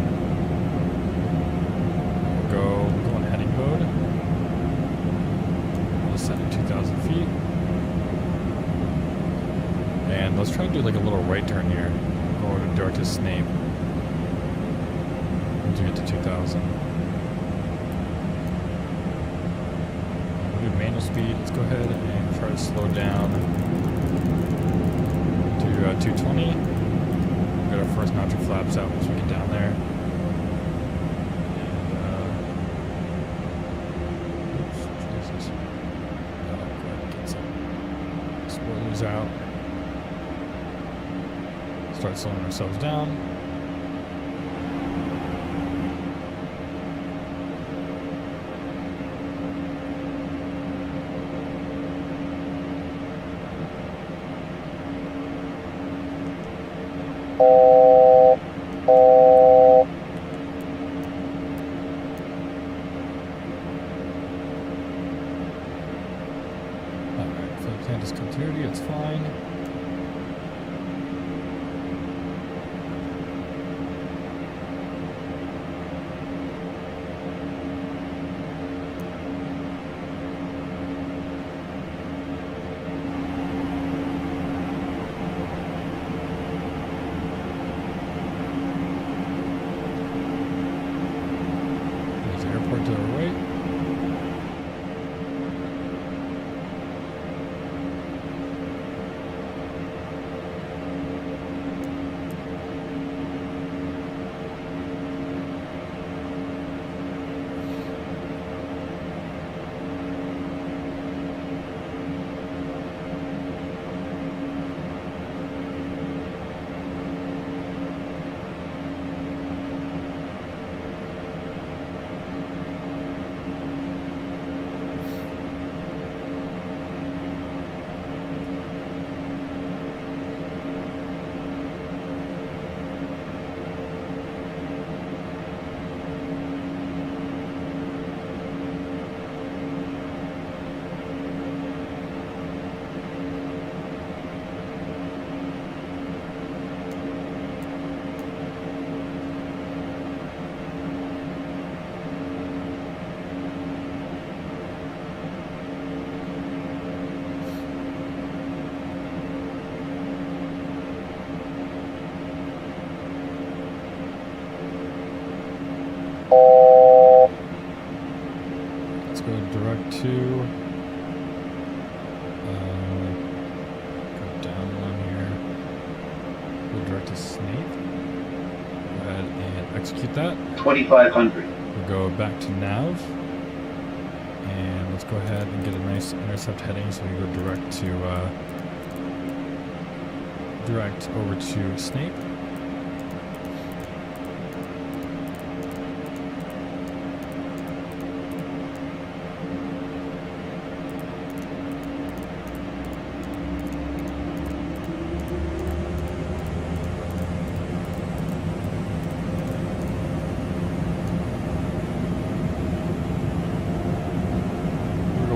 We'll go on heading mode. We'll descend to 2,000 feet. And let's try to do like a little right turn here. Go over to Darkest Snape. Once we get to 2,000. We'll do manual speed. Let's go ahead and try to slow down to 220. We'll get our first notch of flaps out once we get down there. And, oops, Jesus. Go ahead and get some spoilers out. Start slowing ourselves down. Alright, for the plan discontinuity, it's fine. There's the airport to the right. Let's go direct to, go down one here, go direct to Snape, go ahead and execute that. 2500. We'll go back to nav, and let's go ahead and get a nice intercept heading so we go direct over to Snape.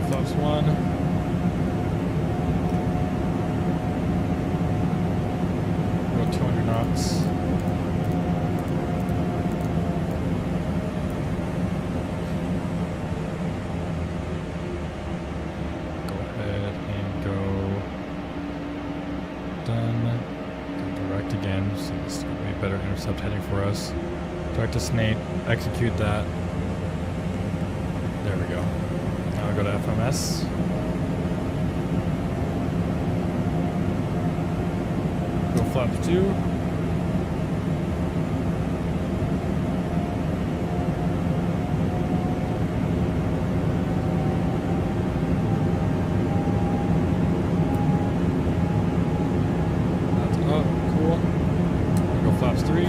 Flaps 1. Go 200 knots. Go ahead and go done. Go direct again, so this is going to be a better intercept heading for us. Direct to Snape, execute that. There we go. Now I go to FMS. Go flaps 2. That's up, cool. Go flaps 3.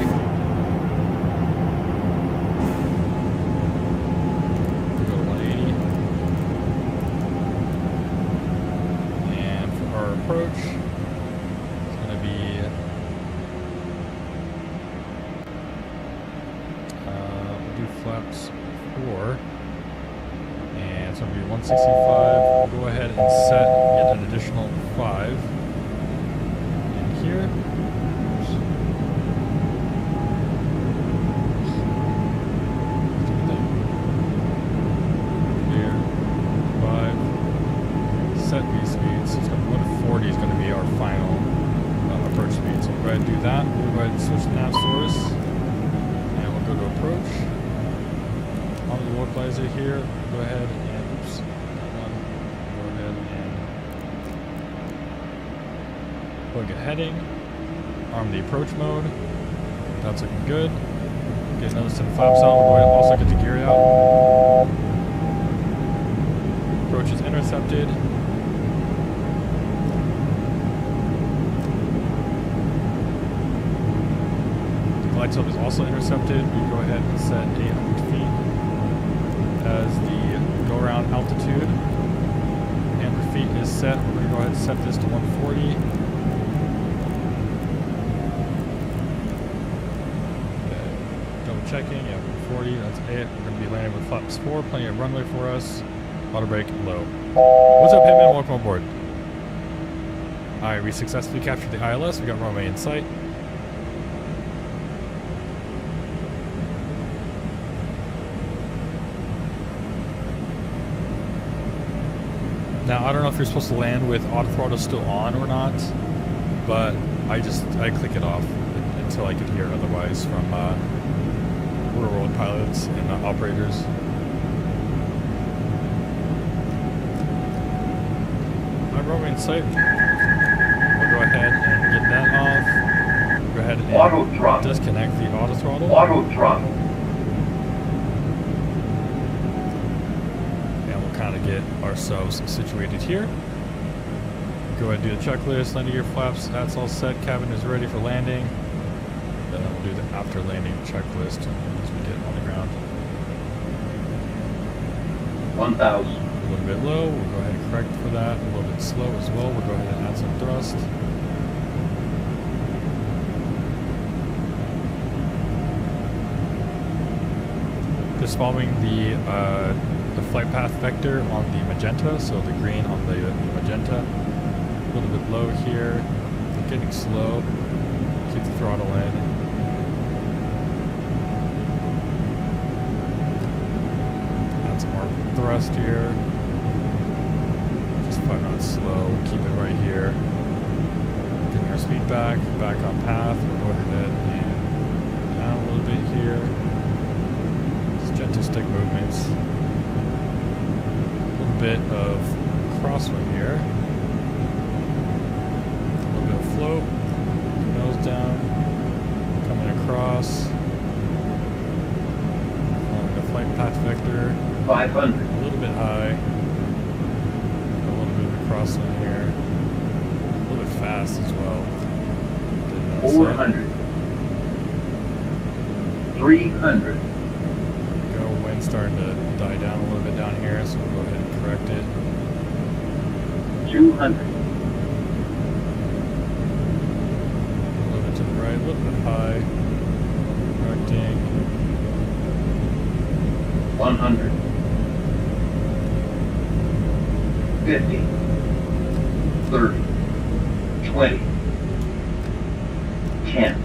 Approach. It's going to be we'll do flaps 4, and it's going to be 165. We'll go ahead and set yet an additional 5 in here. Here, 5. Set V speed, so it's going to 140 is going to be our final approach speed. So we'll go ahead and do that. We'll go ahead and switch the nav source, and we'll go to approach. On the localizer here, go ahead and oops, that one. Go ahead and plug a heading. Arm the approach mode. That's looking good. Get another set of flaps on. We'll go ahead and also get the gear out. Approach is intercepted. Glide slope is also intercepted. We go ahead and set 800 feet as the go-around altitude. 800 feet is set. We're going to go ahead and set this to 140. checking. Yeah, 40. That's it. We're going to be landing with flaps 4. Plenty of runway for us. Auto brake low. What's up, Hitman? Welcome aboard. Alright, we successfully captured the ILS. We got runway in sight. Now, I don't know if you're supposed to land with auto throttle still on or not, but I click it off until I could hear otherwise from real world pilots and operators. My runway in sight. We'll go ahead and get that off. Go ahead and disconnect the auto throttle. Auto throttle. Kind of get ourselves situated here. Go ahead and do the checklist, landing gear flaps, that's all set, cabin is ready for landing. Then we'll do the after landing checklist as we get on the ground. 1,000. A little bit low, we'll go ahead and correct for that. A little bit slow as well, we'll go ahead and add some thrust. Just following the flight path vector on the magenta, so the green on the magenta. A little bit low here, getting slow. Keep the throttle in. Add some more thrust here. Just 5 knots slow. Keep it right here. Getting our speed back on path. We'll go ahead and down a little bit here. Just gentle stick movements. Bit of crosswind here. A little bit of float. Nose down. Coming across. Following the flight path vector. 500. A little bit high. A little bit of a crosswind here. A little bit fast as well. 400. 300. Wind starting to die down a little bit down here, so we'll go ahead and correct it. 200. A little bit to the right, a little bit high. Correcting. 100. 50. 30. 20. 10.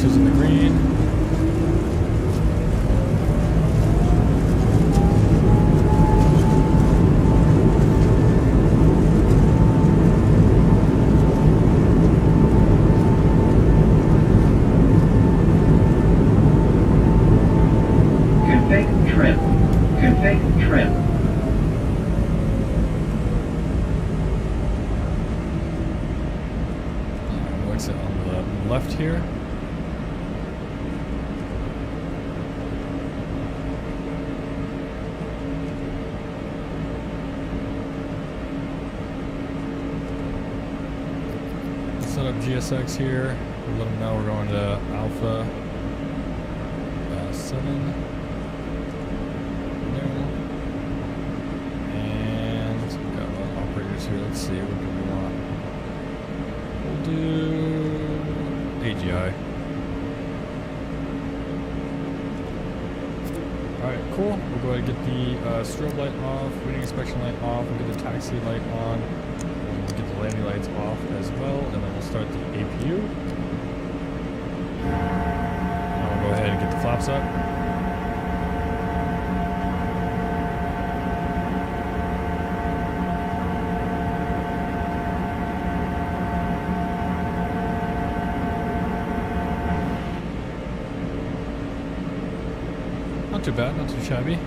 In the green. Config trim. Config trim. What's it on the left here? Set up GSX here. We'll let them know we're going to Alpha 7. New. And we've got a lot of operators here. Let's see, what do we want? We'll do AGI. Alright, cool. We'll go ahead and get the strobe light off, waiting inspection light off, we'll get the taxi light on. Get the landing lights off as well, and then we'll start the APU. Now we'll go ahead and get the flaps up. Not too bad, not too shabby.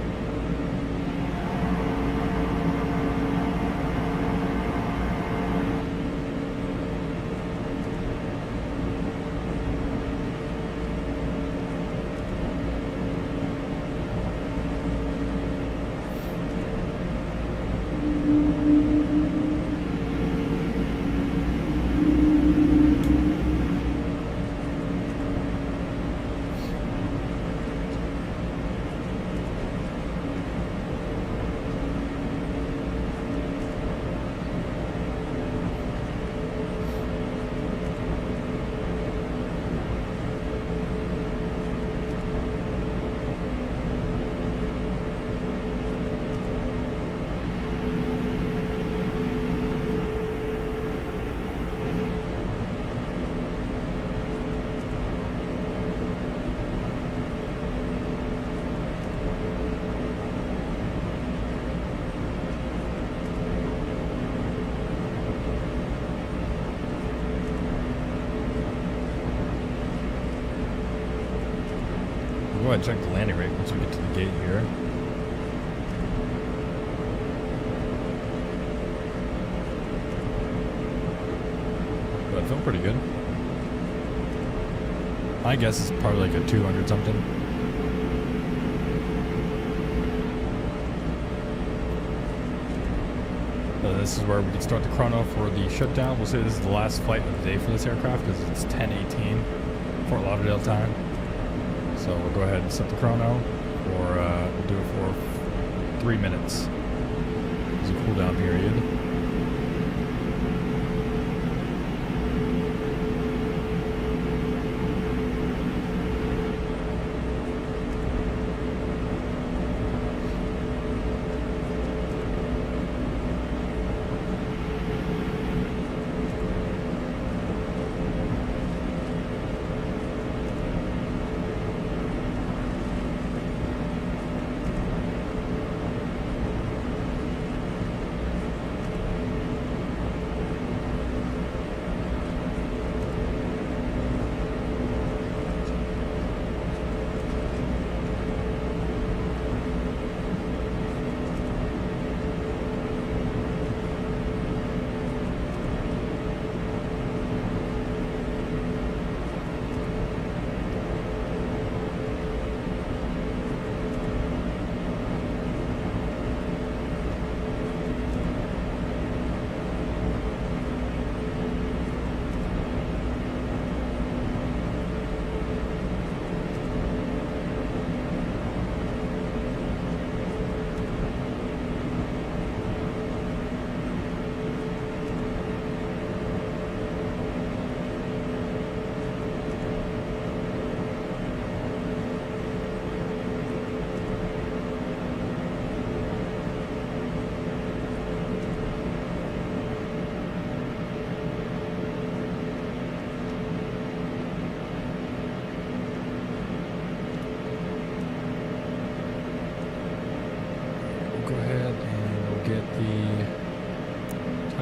go ahead and check the landing rate once we get to the gate here. But I feel pretty good. My guess is probably like a 200 something. This is where we can start the chrono for the shutdown. We'll say this is the last flight of the day for this aircraft because it's 10:18 Fort Lauderdale time. So we'll go ahead and set the chrono for, we'll do it for 3 minutes. There's a cooldown period.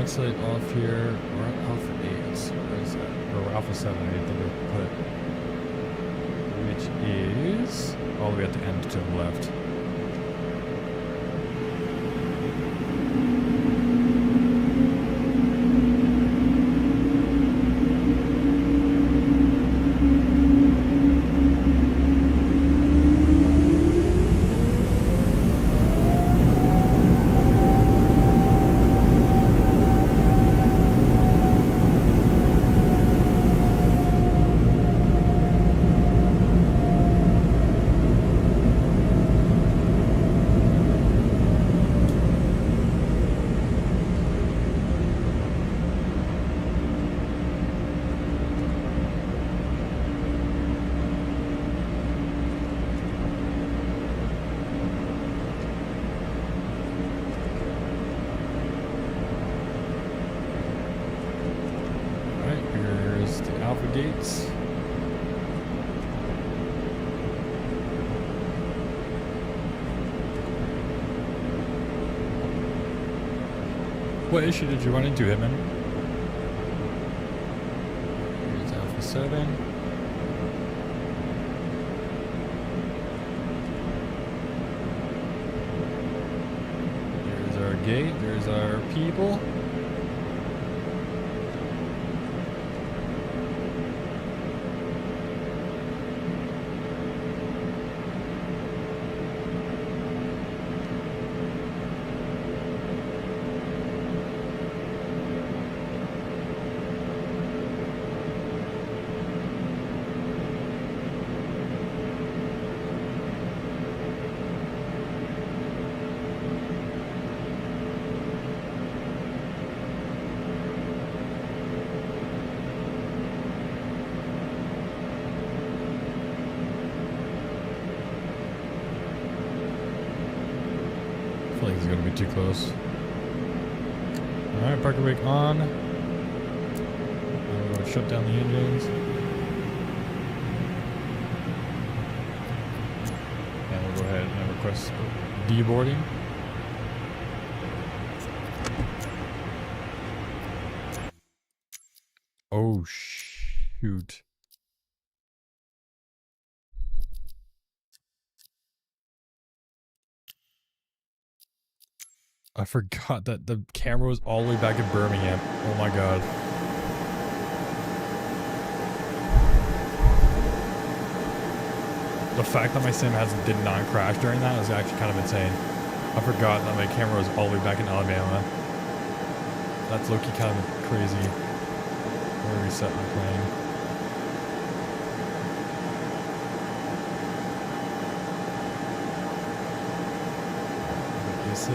Slate off here. We're at Alpha 8. Where is that? Or Alpha 7, I think we put. Which is all the way at the end to the left. Gates. What issue did you run into, Hitman? Here's Alpha 7. There's our gate. There's our people. I feel like it's going to be too close. Alright, parking brake on. We're going to shut down the engines. And we'll go ahead and request deboarding. Oh, shoot. I forgot that the camera was all the way back in Birmingham. Oh my god. The fact that my sim did not crash during that is actually kind of insane. I forgot that my camera was all the way back in Alabama. That's low-key kind of crazy. I'm gonna reset my plane. A6.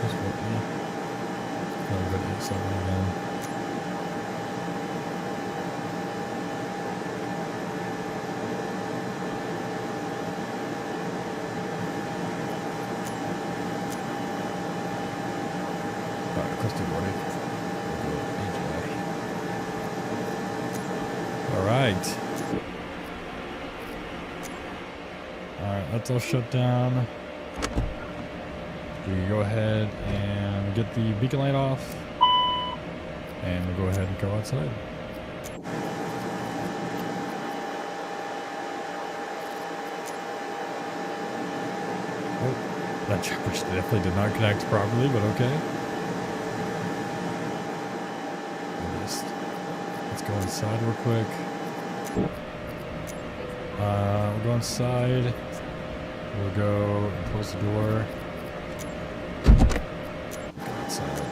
Just what me? Oh, good A7 again. Alright. Alright, that's all shut down. We go ahead and get the beacon light off. And we'll go ahead and go outside. Oh, that jumper definitely did not connect properly, but okay. Let's go inside real quick. We'll go inside. We'll go and close the door. Go outside.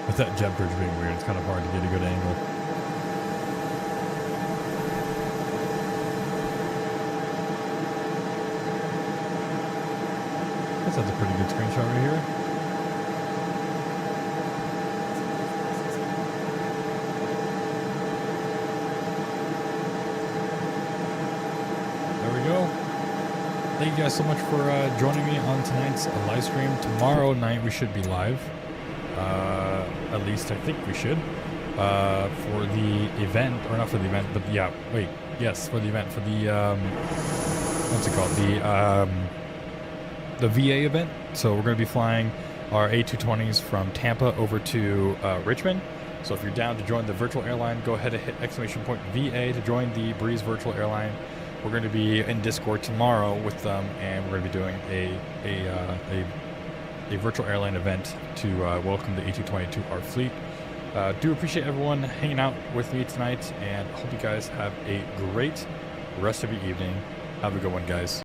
With that jet bridge being weird, it's kind of hard to get a good angle. That's a pretty good screenshot right here. There we go. Thank you guys so much for joining me on tonight's live stream. Tomorrow night we should be live. At least I think we should. For the event, or not for the event, but yeah, wait, yes, for the event, for the, what's it called? The VA event. So we're going to be flying our A220s from Tampa over to Richmond. So if you're down to join the virtual airline, go ahead and hit !VA to join the Breeze virtual airline. We're going to be in Discord tomorrow with them, and we're going to be doing a virtual airline event to welcome the A220 to our fleet. Do appreciate everyone hanging out with me tonight, and hope you guys have a great rest of your evening. Have a good one, guys.